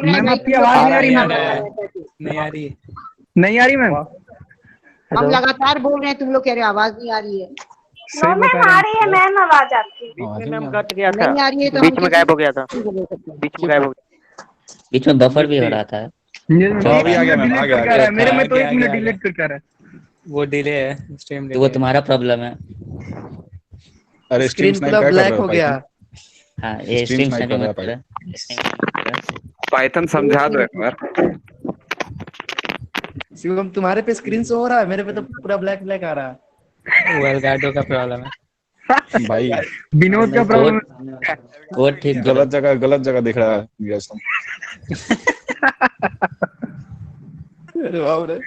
मैम आपकी आवाज नहीं आ रही मैम। नहीं आ रही। नहीं आ रही मैम। हम लगातार बोल रहे हैं, तुम लोग कह रहे हो आवाज नहीं आ रही है। सही बता रहे हैं। आ रही है मैम आवाज आपकी। आवाज ही मैम नहीं आ कट गया था, नहीं आ रही है तो बीच में गायब हो गया था, बोल सकते हैं। बीच में गायब हो गया। बीच में बफर भी हो रहा था। अभी आ गया मैम, आ गया। मेरे में तो 1 मिनट डिलीट करके आ रहा है। वो डिले है, स्ट्रीम तो वो तुम्हारा प्रॉब्लम है। अरे स्क्रीन स्ट्रीम पूरा क्या कर ब्लैक रहे हो गया। हाँ, ये स्ट्रीम स्ट्रीम स्नाइप कर स्नाइपिंग रहा है मत कर। पाइथन समझा दो एक बार। शिवम तुम्हारे पे स्क्रीन शो हो रहा है, मेरे पे तो पूरा ब्लैक ब्लैक आ रहा है। वेलगार्डो का प्रॉब्लम है भाई। विनोद का प्रॉब्लम कोड ठीक करो। गलत जगह दिख रहा है यस तुम। अरे बाप रे।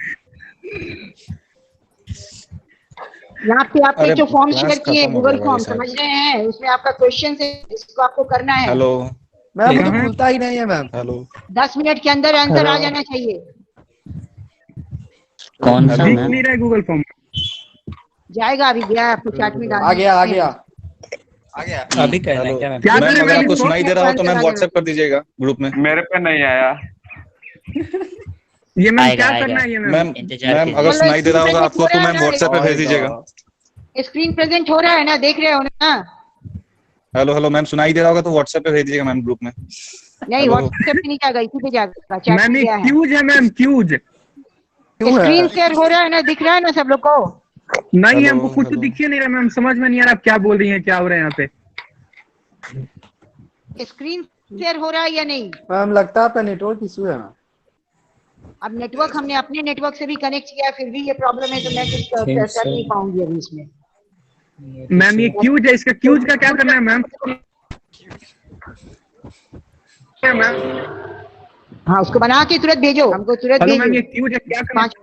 यहाँ पे आपने अरे जो फॉर्म क्लास शेयर किए खत्म हो गूगल गया फॉर्म, भाई साहब। समझ रहे हैं, उसमें आपका क्वेश्चन है, इसको आपको करना है। हेलो मैम तो खुलता ही नहीं है मैम। हेलो 10 मिनट के अंदर आंसर आ जाना चाहिए। कौन सा दिख मैम? नहीं रहा है गूगल फॉर्म। जाएगा, अभी गया है, आपको चैट में डाल आ गया आ गया। अभी कहना है क्या मैम? क्या मैम करें अगर मैम आपको इसको? सुनाई दे रहा हो तो मैम व्हाट्सएप कर दीजिएगा ग्रुप में। मेरे पे नहीं आया। ये मैम आएगा, क्या आएगा। करना है ये मैम? मैम इंतजार मैम कीजिए। अगर मतलब सुनाई दे रहा होगा स्क्रीन आपको तो मैम व्हाट्सएप पे भेज दीजिएगा। स्क्रीन प्रेजेंट हो रहा है ना, देख रहे हो ना? हेलो मैम सुनाई दे रहा होगा तो व्हाट्सएप पे भेज दीजिएगा मैम ग्रुप में। नहीं, हेलो। व्हाट्सएप पे नहीं जाएगा, इसी पे जाएगा, चैट मैम में ये गया है। क्यूज है मैम, क्यूज। क्यों है? स्क्रीन शेयर हो रहा है ना, दिख रहा है ना सब लोग को? नहीं हेलो, हमको कुछ तो हेलो। दिख ही नहीं रहा मैम, समझ में नहीं आ रहा आप क्या बोल रही हैं, क्या हो रहा है यहाँ पे। स्क्रीन शेयर हो रहा है या नहीं? मैम लगता है आपका नेटवर्क इशू है। अब नेटवर्क हमने अपने नेटवर्क से भी कनेक्ट किया, फिर भी ये प्रॉब्लम है, तो मैं कुछ कर नहीं पाऊंगी अभी इसमें। मैम ये क्यूज है, इसका क्यूज का क्या करना है मैम? क्या मैम? हाँ, उसको बना के तुरंत भेजो, हमको तुरंत हेलो मैम ये भेजो। क्यूज है, क्या करना है? 5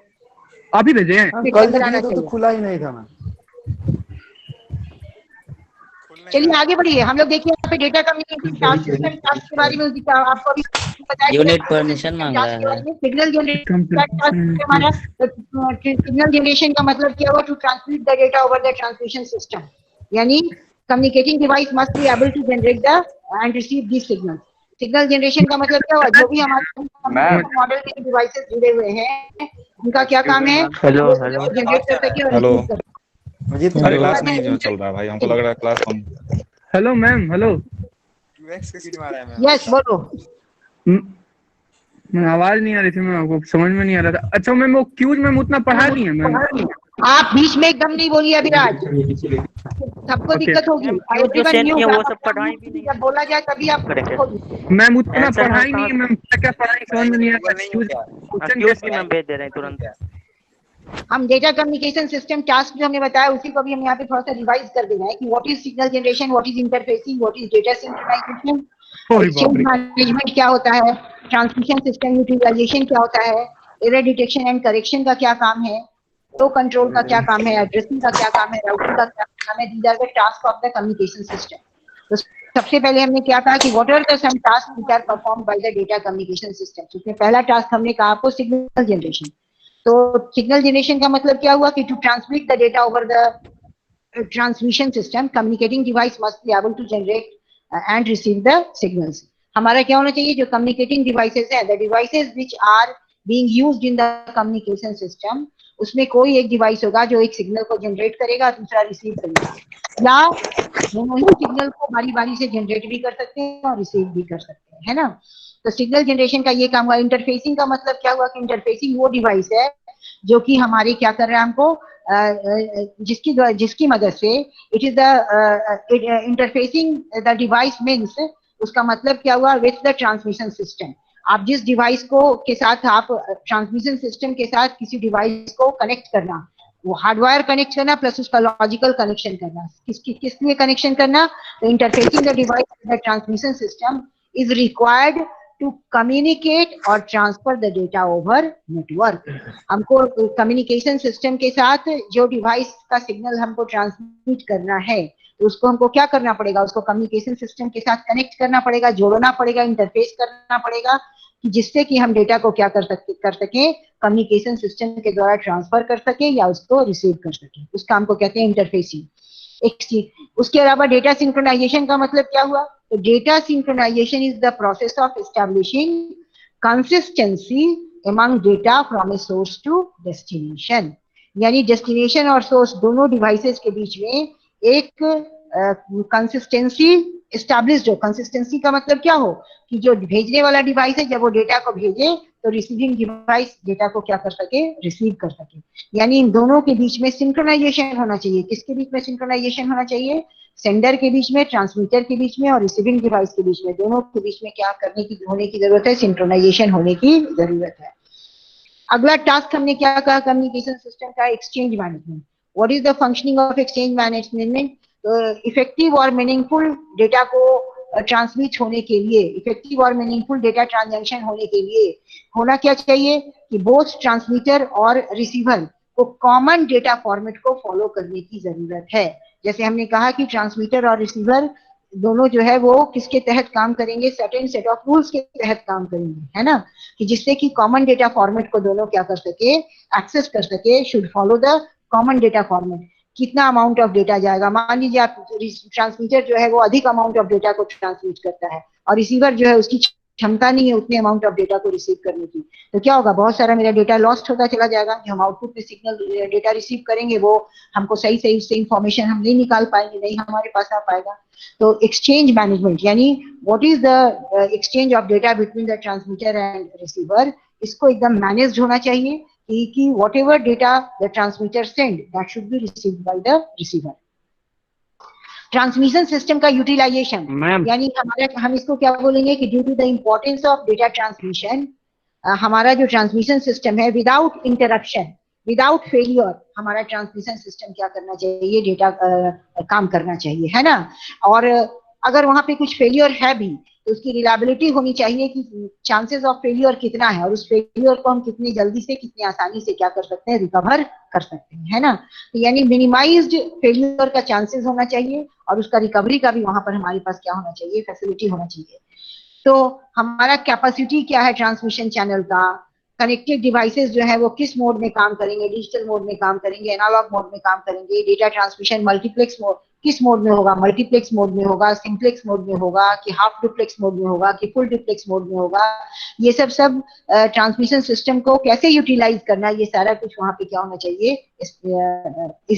अभी भेजे हैं? मैम कल से दिए तो खुला ही नहीं था मैम। चलिए आगे बढ़िए, हम लोग देखिए यहाँ पे data communication task system task के बारे में आपको अभी बताया। यूनिट परमिशन मांग रहा है। सिग्नल जनरेशन हमारा सिग्नल जनरेशन का मतलब क्या हुआ? To transmit the data over the transmission system, यानी communicating device must be able to generate the and receive this signal. Signal generation का मतलब क्या हुआ? जो भी हमारे मॉडल के डिवाइसेस जुड़े हुए हैं, उनका क्या काम है? हेलो जनरेट कर सके और हेलो। रिसीव कर सके। मुझे तो क्लास नहीं जो चल रहा है भाई, हमको लग रहा है क्लास कम। Hello ma'am, hello. यस बोलो। आवाज नहीं आ रही थी मैम, आपको समझ में नहीं आ रहा था। अच्छा मैम वो क्यूज मैम उतना पढ़ा नहीं है मैम। आप बीच में एकदम नहीं बोलिए अभिराज, सबको दिक्कत होगी। वो सब पढ़ाई भी नहीं। जब बोला जाए तभी आप मैम उतना पढ़ाई नहीं है मैम, क्या पढ़ाई समझ में नहीं आता। क्यूज की मैम भेज दे रहे हैं तुरंत। हम डेटा कम्युनिकेशन सिस्टम टास्क जो हमने बताया उसी को भी हम यहाँ पे थोड़ा सा रिवाइज कर देना है कि what is signal generation, what is interfacing, what is data synchronization, exchange management क्या होता है, ट्रांसमिशन सिस्टम यूटिलाइजेशन क्या होता है, एरर डिटेक्शन एंड करेक्शन का क्या काम है, फ्लो कंट्रोल का क्या काम है, एड्रेसिंग का क्या काम है, राउटिंग का क्या काम है। These are the task of the communication system. तो सबसे पहले हमने क्या कहा कि what are the some task which are performed by the data communication system. उसमें पहला टास्क हमने कहा आपको सिग्नल जनरेशन। तो सिग्नल जनरेशन का मतलब क्या हुआ कि to transmit the data over the transmission system, communicating device must be able to generate and receive the signals. हमारा क्या होना चाहिए? जो कम्युनिकेटिंग डिवाइसेस है, the devices which are being used in the communication system, उसमें कोई एक device होगा जो एक सिग्नल को जनरेट करेगा, दूसरा रिसीव करेगा, या दोनों ही सिग्नल को बारी बारी से जनरेट भी कर सकते हैं और रिसीव भी कर सकते हैं, है ना। तो सिग्नल जनरेशन का ये काम हुआ। इंटरफेसिंग का मतलब क्या हुआ कि इंटरफेसिंग वो डिवाइस है जो कि हमारे क्या कर रहा है, हमको जिसकी मदद से it is the interfacing the device means, उसका मतलब क्या हुआ? With the transmission system. आप जिस डिवाइस को के साथ आप ट्रांसमिशन सिस्टम के साथ किसी डिवाइस को कनेक्ट करना, वो हार्डवायर कनेक्ट करना प्लस उसका लॉजिकल कनेक्शन करना, किस लिए कनेक्शन करना? तो interfacing the device with the transmission system is required to communicate और transfer the data over network. हमको कम्युनिकेशन सिस्टम के साथ जो डिवाइस का सिग्नल हमको ट्रांसमिट करना है, तो उसको हमको क्या करना पड़ेगा? उसको कम्युनिकेशन सिस्टम के साथ कनेक्ट करना पड़ेगा, जोड़ना पड़ेगा, इंटरफेस करना पड़ेगा, कि जिससे कि हम डेटा को क्या कर सके कम्युनिकेशन सिस्टम के द्वारा ट्रांसफर कर सके या उसको रिसीव कर सके। उस काम को कहते हैं इंटरफेसिंग। एक चीज उसके अलावा डेटा सिंक्रोनाइजेशन का मतलब क्या हुआ? तो data synchronization is the process of establishing consistency among data from a source to destination, यानी डेस्टिनेशन और सोर्स दोनों डिवाइसेस के बीच में एक कंसिस्टेंसी एस्टैब्लिश्ड हो। कंसिस्टेंसी का मतलब क्या हो कि जो भेजने वाला डिवाइस है जब वो डेटा को भेजे तो रिसीविंग डिवाइस डेटा को क्या कर सके, रिसीव कर सके। यानी इन दोनों के बीच में सिंक्रोनाइजेशन होना चाहिए। किसके बीच में सिंक्रोनाइजेशन होना चाहिए? सेंडर के बीच में, ट्रांसमीटर के बीच में और रिसीविंग डिवाइस के बीच में। दोनों के बीच में क्या करने की होने की जरूरत है? सिंक्रोनाइजेशन होने की जरूरत है। अगला टास्क हमने क्या कहा कम्युनिकेशन सिस्टम का? Exchange management. What is the functioning of exchange management? Effective और मीनिंगफुल डेटा को ट्रांसमिट होने के लिए, इफेक्टिव और मीनिंगफुल डेटा ट्रांजैक्शन होने के लिए होना क्या चाहिए कि बोथ ट्रांसमीटर और रिसीवर को कॉमन डेटा फॉर्मेट को फॉलो करने की जरूरत है। जैसे हमने कहा कि ट्रांसमीटर और रिसीवर दोनों जो है वो किसके तहत काम करेंगे? सर्टेन सेट ऑफ रूल्स के तहत काम करेंगे, है ना, कि जिससे कि कॉमन डेटा फॉर्मेट को दोनों क्या कर सके? एक्सेस कर सके। Should follow the common data format. कितना अमाउंट ऑफ डेटा जाएगा? मान लीजिए आप ट्रांसमीटर जो है वो अधिक अमाउंट ऑफ डेटा को ट्रांसमिट करता है और रिसीवर जो है उसकी क्षमता नहीं है उतने अमाउंट ऑफ डेटा को रिसीव करने की, तो क्या होगा? बहुत सारा मेरा डेटा लॉस्ट होता चला जाएगा। जो हम आउटपुट में सिग्नल डेटा रिसीव करेंगे वो हमको सही सही उससे इंफॉर्मेशन हम नहीं निकाल पाएंगे, नहीं हमारे पास आ पाएगा। तो एक्सचेंज मैनेजमेंट यानी what is the exchange of data between the transmitter and receiver, इसको एकदम मैनेज्ड होना चाहिए कि whatever data the transmitter send that should be received by the receiver. Transmission system का यूटिलाइजेशन यानी हमारा हम इसको क्या बोलेंगे कि due to the importance of data transmission हमारा जो ट्रांसमिशन सिस्टम है विदाउट इंटरप्शन, विदाउट फेलियर हमारा ट्रांसमिशन सिस्टम क्या करना चाहिए? डेटा काम करना चाहिए, है ना। और अगर वहां पे कुछ फेलियर है भी तो उसकी रिलायबिलिटी होनी चाहिए कि चांसेस ऑफ फेलियर कितना है और उस फेलियर को हम कितनी जल्दी से कितनी आसानी से क्या कर सकते हैं? रिकवर कर सकते हैं, है ना। तो यानी मिनिमाइज्ड फेलियर का चांसेस होना चाहिए और उसका रिकवरी का भी वहां पर हमारे पास क्या होना चाहिए? फैसिलिटी होना चाहिए। तो हमारा कैपेसिटी क्या है ट्रांसमिशन चैनल का? कनेक्टेड डिवाइसेस जो है वो किस मोड में काम करेंगे? डिजिटल मोड में काम करेंगे, एनालॉग मोड में काम करेंगे। डेटा ट्रांसमिशन मल्टीप्लेक्स मोड किस मोड में होगा? मल्टीप्लेक्स मोड में होगा, सिंप्लेक्स मोड में होगा, कि हाफ डुप्लेक्स मोड में होगा, कि फुल डुप्लेक्स मोड में होगा। ये सब ट्रांसमिशन सिस्टम को कैसे यूटिलाइज करना, ये सारा कुछ वहाँ पे क्या होना चाहिए?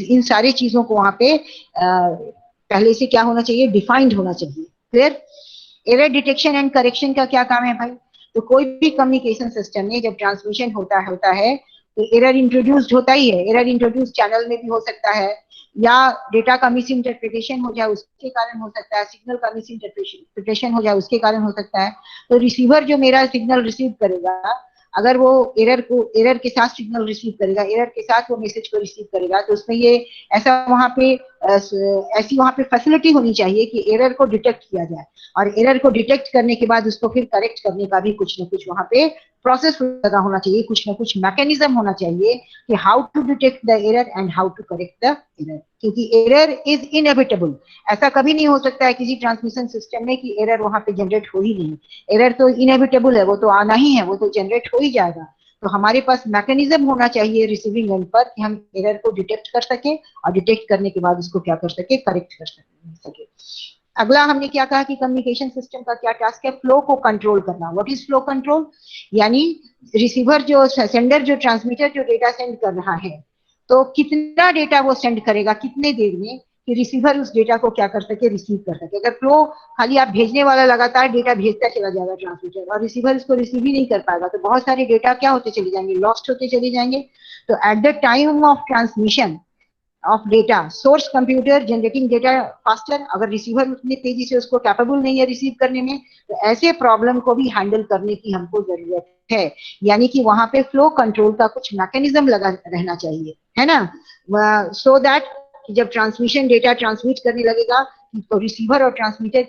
इन सारी चीजों को वहाँ पे पहले से क्या होना चाहिए? डिफाइंड होना चाहिए। फिर एरर डिटेक्शन एंड करेक्शन का क्या काम है भाई? तो कोई भी कम्युनिकेशन सिस्टम में जब ट्रांसमिशन होता है तो एरर इंट्रोड्यूस्ड होता ही है। एरर इंट्रोड्यूस चैनल में भी हो सकता है या डेटा का मिस इंटरप्रिटेशन हो जाए उसके कारण हो सकता है, सिग्नल का मिस इंटरप्रिटेशन हो जाए उसके कारण हो सकता है। तो रिसीवर जो मेरा सिग्नल रिसीव करेगा, अगर वो एरर के साथ सिग्नल रिसीव करेगा, एरर के साथ वो मैसेज को रिसीव करेगा, तो उसमें ये ऐसा ऐसी वहाँ पे फैसिलिटी होनी चाहिए कि एरर को डिटेक्ट किया जाए और एरर को डिटेक्ट करने के बाद उसको फिर करेक्ट करने का भी कुछ न कुछ वहाँ पे प्रोसेस लगा होना चाहिए, कुछ ना कुछ मैकेनिज्म होना चाहिए कि how to detect the error and how to correct the error, क्योंकि एरर इज इनएविटेबल। ऐसा कभी नहीं हो सकता है किसी ट्रांसमिशन सिस्टम में कि एरर वहाँ पे जनरेट हो ही नहीं। एरर तो इनएविटेबल है, वो तो आना ही है, वो तो जनरेट हो ही जाएगा। तो हमारे पास मैकेनिज्म होना चाहिए रिसीविंग एंड पर कि हम एरर को डिटेक्ट कर सके और डिटेक्ट करने के बाद उसको क्या कर सके? करेक्ट कर सके। अगला हमने क्या कहा कि कम्युनिकेशन सिस्टम का क्या टास्क है? फ्लो को कंट्रोल करना। What is flow control? यानी रिसीवर जो सेंडर जो ट्रांसमीटर जो डेटा सेंड कर रहा है तो कितना डेटा वो सेंड करेगा कितने देर में कि रिसीवर उस डेटा को क्या कर सके? रिसीव कर सके। अगर फ्लो खाली आप भेजने वाला लगातार डेटा भेजता चला जाएगा ट्रांसमीटर और रिसीवर इसको रिसीव ही नहीं कर पाएगा तो बहुत सारे डेटा क्या होते चले जाएंगे? लॉस्ट होते चले जाएंगे। तो at the time of transmission of data source computer generating data faster, अगर रिसीवर उतनी तेजी से उसको कैपेबल नहीं है रिसीव करने में, तो ऐसे प्रॉब्लम को भी हैंडल करने की हमको जरूरत है। यानी कि वहां पे फ्लो कंट्रोल का कुछ मैकेनिज्म लगा रहना चाहिए, है ना, सो दैट जब ट्रांसमिशन डेटा ट्रांसमिट करने लगेगा तो रिसीवर और ट्रांसमीटर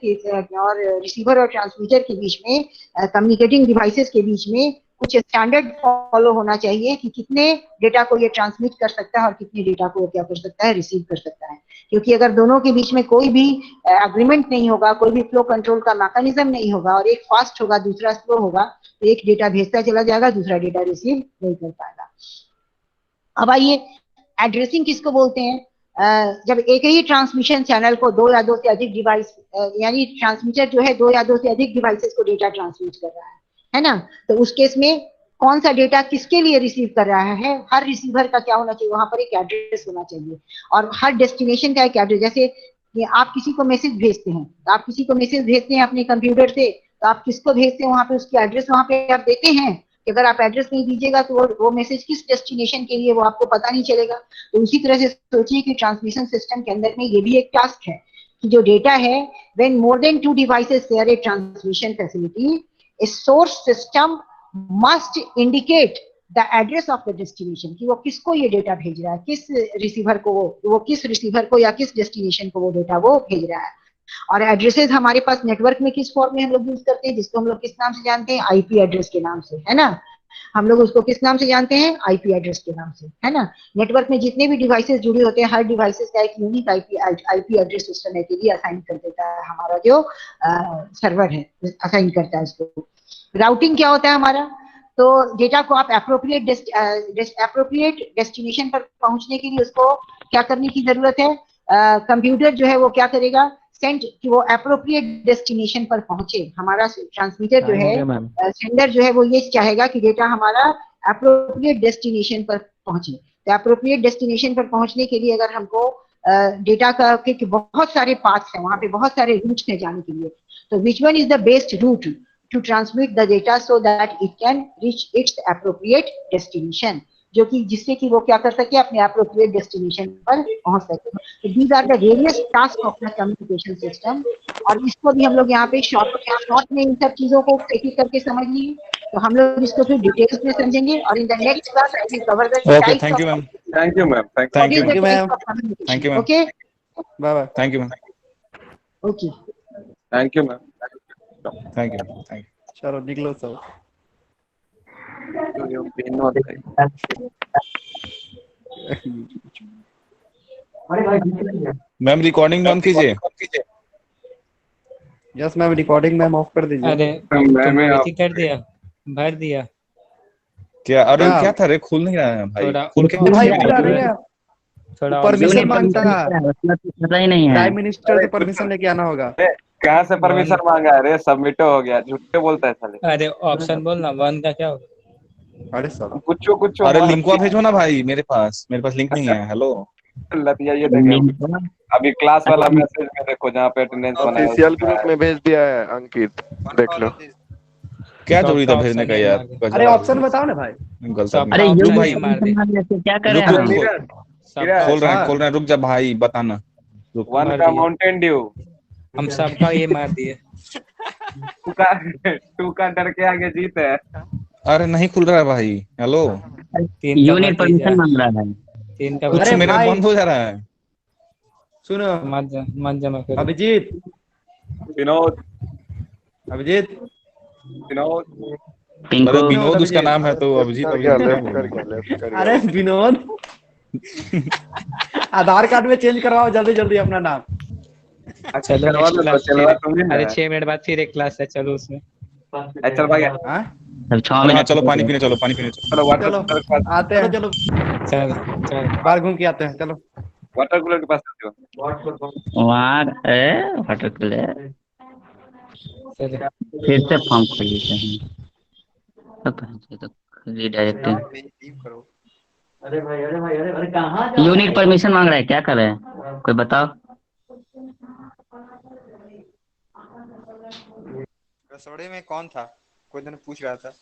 के बीच में कम्युनिकेटिंग डिवाइसेस के बीच में कुछ स्टैंडर्ड फॉलो होना चाहिए कि कितने डेटा को ये ट्रांसमिट कर सकता है और कितने डेटा को क्या कर सकता है? रिसीव कर सकता है। क्योंकि अगर दोनों के बीच में कोई भी एग्रीमेंट नहीं होगा, कोई भी फ्लो कंट्रोल का मैकेनिज्म नहीं होगा और एक फास्ट होगा दूसरा स्लो होगा, तो एक डेटा भेजता चला जाएगा दूसरा डेटा रिसीव नहीं कर पाएगा। अब आइए एड्रेसिंग किसको बोलते हैं? जब एक ही ट्रांसमिशन चैनल को दो या दो से अधिक डिवाइस यानी ट्रांसमीटर जो है दो या दो से अधिक डिवाइसेस को डेटा ट्रांसमिट कर रहा है ना, तो उस केस में कौन सा डेटा किसके लिए रिसीव कर रहा है? हर रिसीवर का क्या होना चाहिए? वहां पर एक एड्रेस होना चाहिए और हर डेस्टिनेशन का एक एड्रेस। जैसे आप किसी को मैसेज भेजते हैं, तो आप किसी को मैसेज भेजते हैं अपने कंप्यूटर से, तो आप किसको भेजते हैं? वहां पे उसकी एड्रेस वहां पे आप देते हैं, कि अगर आप एड्रेस नहीं दीजिएगा तो वो मैसेज किस डेस्टिनेशन के लिए वो आपको पता नहीं चलेगा। तो उसी तरह से सोचिए कि ट्रांसमिशन सिस्टम के अंदर में ये भी एक टास्क है कि जो डेटा है, when more than 2 devices share A transmission facility, a source system must indicate the address of the destination, कि वो किसको ये डेटा भेज रहा है, किस रिसीवर को, वो किस रिसीवर को या किस डेस्टिनेशन को वो डेटा वो भेज रहा है। और एड्रेसेस हमारे पास नेटवर्क में किस फॉर्म में हम लोग यूज करते हैं, जिसको हम लोग किस नाम से जानते हैं, आईपी एड्रेस के नाम से, है ना। हम लोग उसको किस नाम से जानते हैं, आईपी एड्रेस के नाम से, है ना। नेटवर्क में जितने भी डिवाइसेस जुड़े होते हैं, हर डिवाइसेस का एक unique IP address systematically assign कर देता है हमारा जो सर्वर है, असाइन करता है इसको। राउटिंग क्या होता है हमारा, तो डेटा को आप एप्रोप्रिएट डेस्टिनेशन पर पहुंचने के लिए उसको क्या करने की जरूरत है, कंप्यूटर जो है वो क्या करेगा, सेंड, कि वो एप्रोप्रिएट डेस्टिनेशन पर पहुंचे। हमारा ट्रांसमीटर जो है, सेंडर जो है वो ये चाहेगा कि डेटा हमारा एप्रोप्रिएट डेस्टिनेशन पर पहुंचे। तो एप्रोप्रिएट डेस्टिनेशन पर पहुंचने के लिए अगर हमको डेटा का के बहुत सारे पाथ्स हैं, वहां पे बहुत सारे रूट्स हैं जाने के लिए, तो which one is the best route to transmit the data so that it can reach its appropriate destination, जो कि जिससे कि वो क्या कर सके, अपने एप्रोप्रिएट डेस्टिनेशन पर पहुंच सके। These are the various task of the communication system. और इसको भी हम लोग यहाँ पे शॉर्ट में इन सब चीजों को एक एक करके समझ लिए, तो हम लोग इसको फिर डिटेल्स में समझेंगे। और in the next class I will cover the okay, types thank you of, ma'am. Thank you ma'am, thank you what is the ma'am. Types of thank you communication. Ma'am. Okay, bye bye. Thank you ma'am. Okay, thank you ma'am. Thank you ma'am. Thank चलो निकलो सब। विनोद भाई, you ma'am. Recording बंद कीजिए। Yes ma'am, recording ma'am of कर दीजिए। अरे मैं तुम कर दिया, भर दिया क्या? अरे क्या? क्या था रे? खुल नहीं रहा है भाई। थोड़ा खुल के भाई देखिए। खुला नहीं है, थोड़ा परमिशन मांगता है। पता ही नहीं है। प्राइम मिनिस्टर से परमिशन लेके आना होगा। कहाँ से परमिशन मांगा है रे? सबमिट हो गया, झूठे बोलता है साले। अरे ऑप्शन बोल ना, वन का क्या होगा? अरे साला कुछ कुछ अरे लिंकवा भेजो ना भाई, मेरे पास लिंक नहीं है। हेलो लतिया, ये देखे अभी क्लास वाला मैसेज में देखो, जहाँ पे अटेंडेंस बनाया ऑफिशियल ग्रुप में भेज दिया है अंकित, देख लो। क्या जरूरी था सबका भेजने ऑप्शन का ये यार? मार दे। अरे ऑप्शन बताओ ना भाई। गलत आदमी। सबका अरे रुक ऑप्शन भाई, ये मार दे। क्या करें रुक रुक हम? रुक। सबका खोल रहे हैं हाँ। खोल रहे हैं, रुक जा भाई, बताना। रुक। वन मर का दिया। Mountain Dew. हम सबका ये मार दिए। टू का डर के आगे जीत है। अरे नहीं खुल रहा है भाई। हेलो, तीन का भर यूनिट दीजिए। परमिशन मांग रहा है। तीन का कुछ अरे मेरे में भाई बंद हो जा रहा है। सुनो, मत जमा करो। अभिजीत विनोद, अभिजीत विनोद, पिंको अरे विनोद उसका अभिजीत। नाम है तो अभिजीत कर अभिजीत गया, क्या लेफ्ट बोल कर रहे गया, लेफ्ट कर अरे गया। विनोद, आधार कार्ड में चेंज करवाओ जल्दी जल्दी अपना नाम। अच्छा चलो करवा नेक्स्ट दो तो क्लास चलवा फिर। तुम्हें ना। अरे 6 मिनट बाद फिर एक क्लास है, चलो उसमें। चल भाई, हाँ? अब 6 अरे हाँ मिनट चलो पानी पीने चलो, पानी पीने चलो। चलो वाटर चलो कूलर के पास, आते हैं, चलो चल चल। बाहर घूम के आते हैं, चलो। वाटर कूलर के पास आते हो। वहाँ वाटर कूलर चल फिर से फॉर्म खोल लेते हैं। तो रिडायरेक्ट यूनिट परमिशन मांग रहा है, क्या करें? कोई बताओ। रसोड़े में कौन था? कोई दिन पूछ रहा था।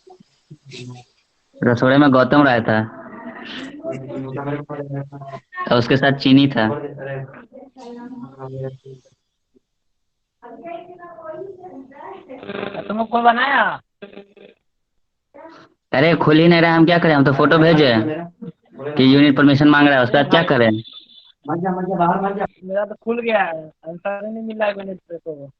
रसोड़े में गौतम राय था और उसके साथ चीनी था। तुमको बनाया? अरे खुल ही नहीं रहा, हम क्या करें? हम तो फोटो भेजे कि यूनिट परमिशन मांग रहा है, उसके बाद क्या करें? मेरा तो खुल गया है, आंसर नहीं मिला है यूनिट पे तो।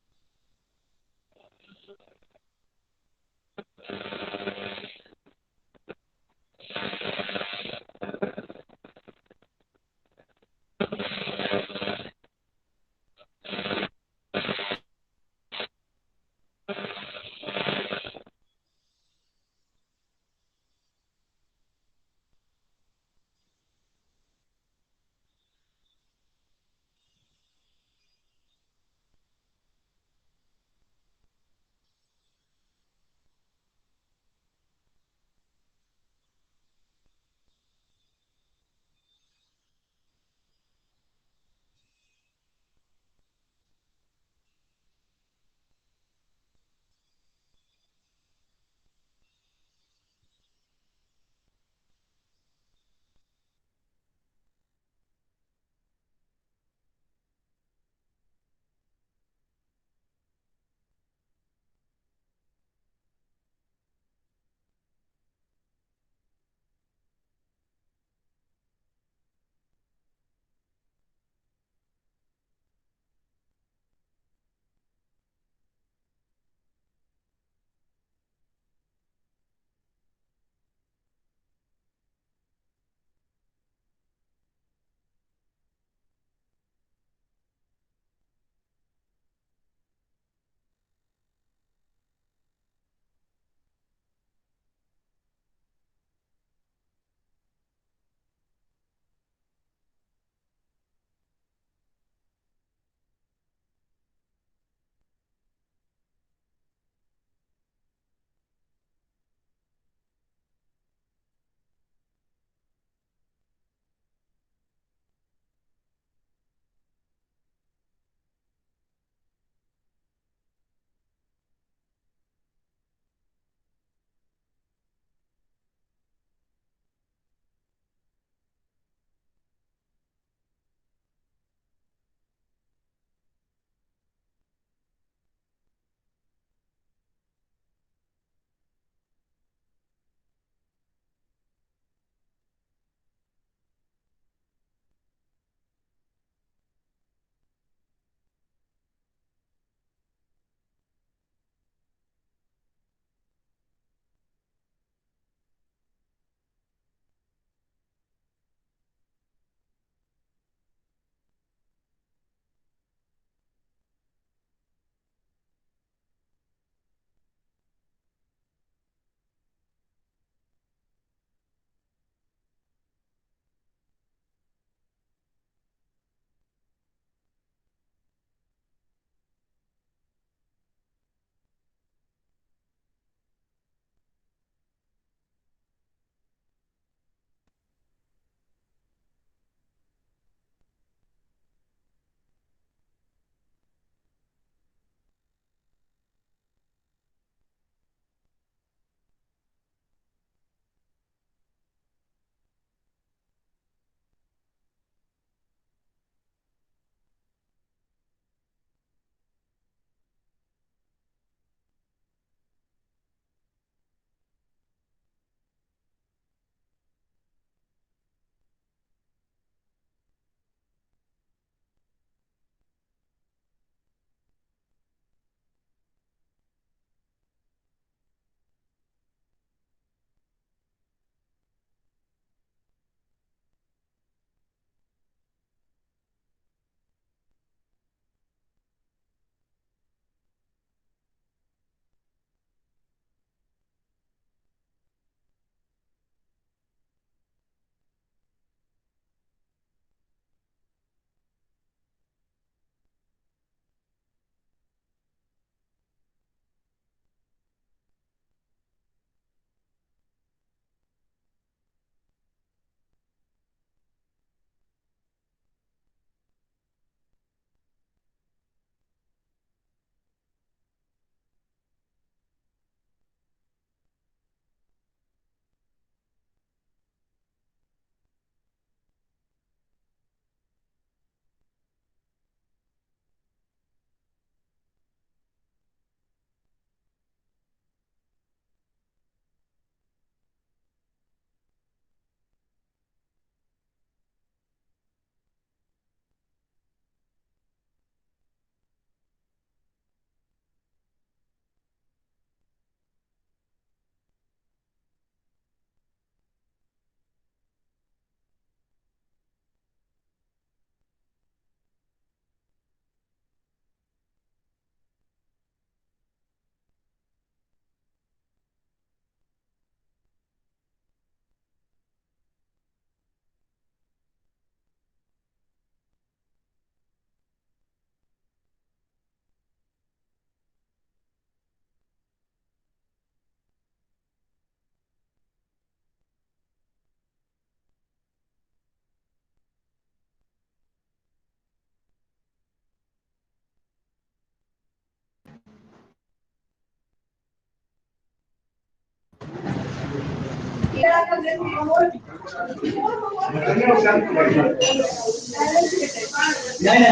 नहीं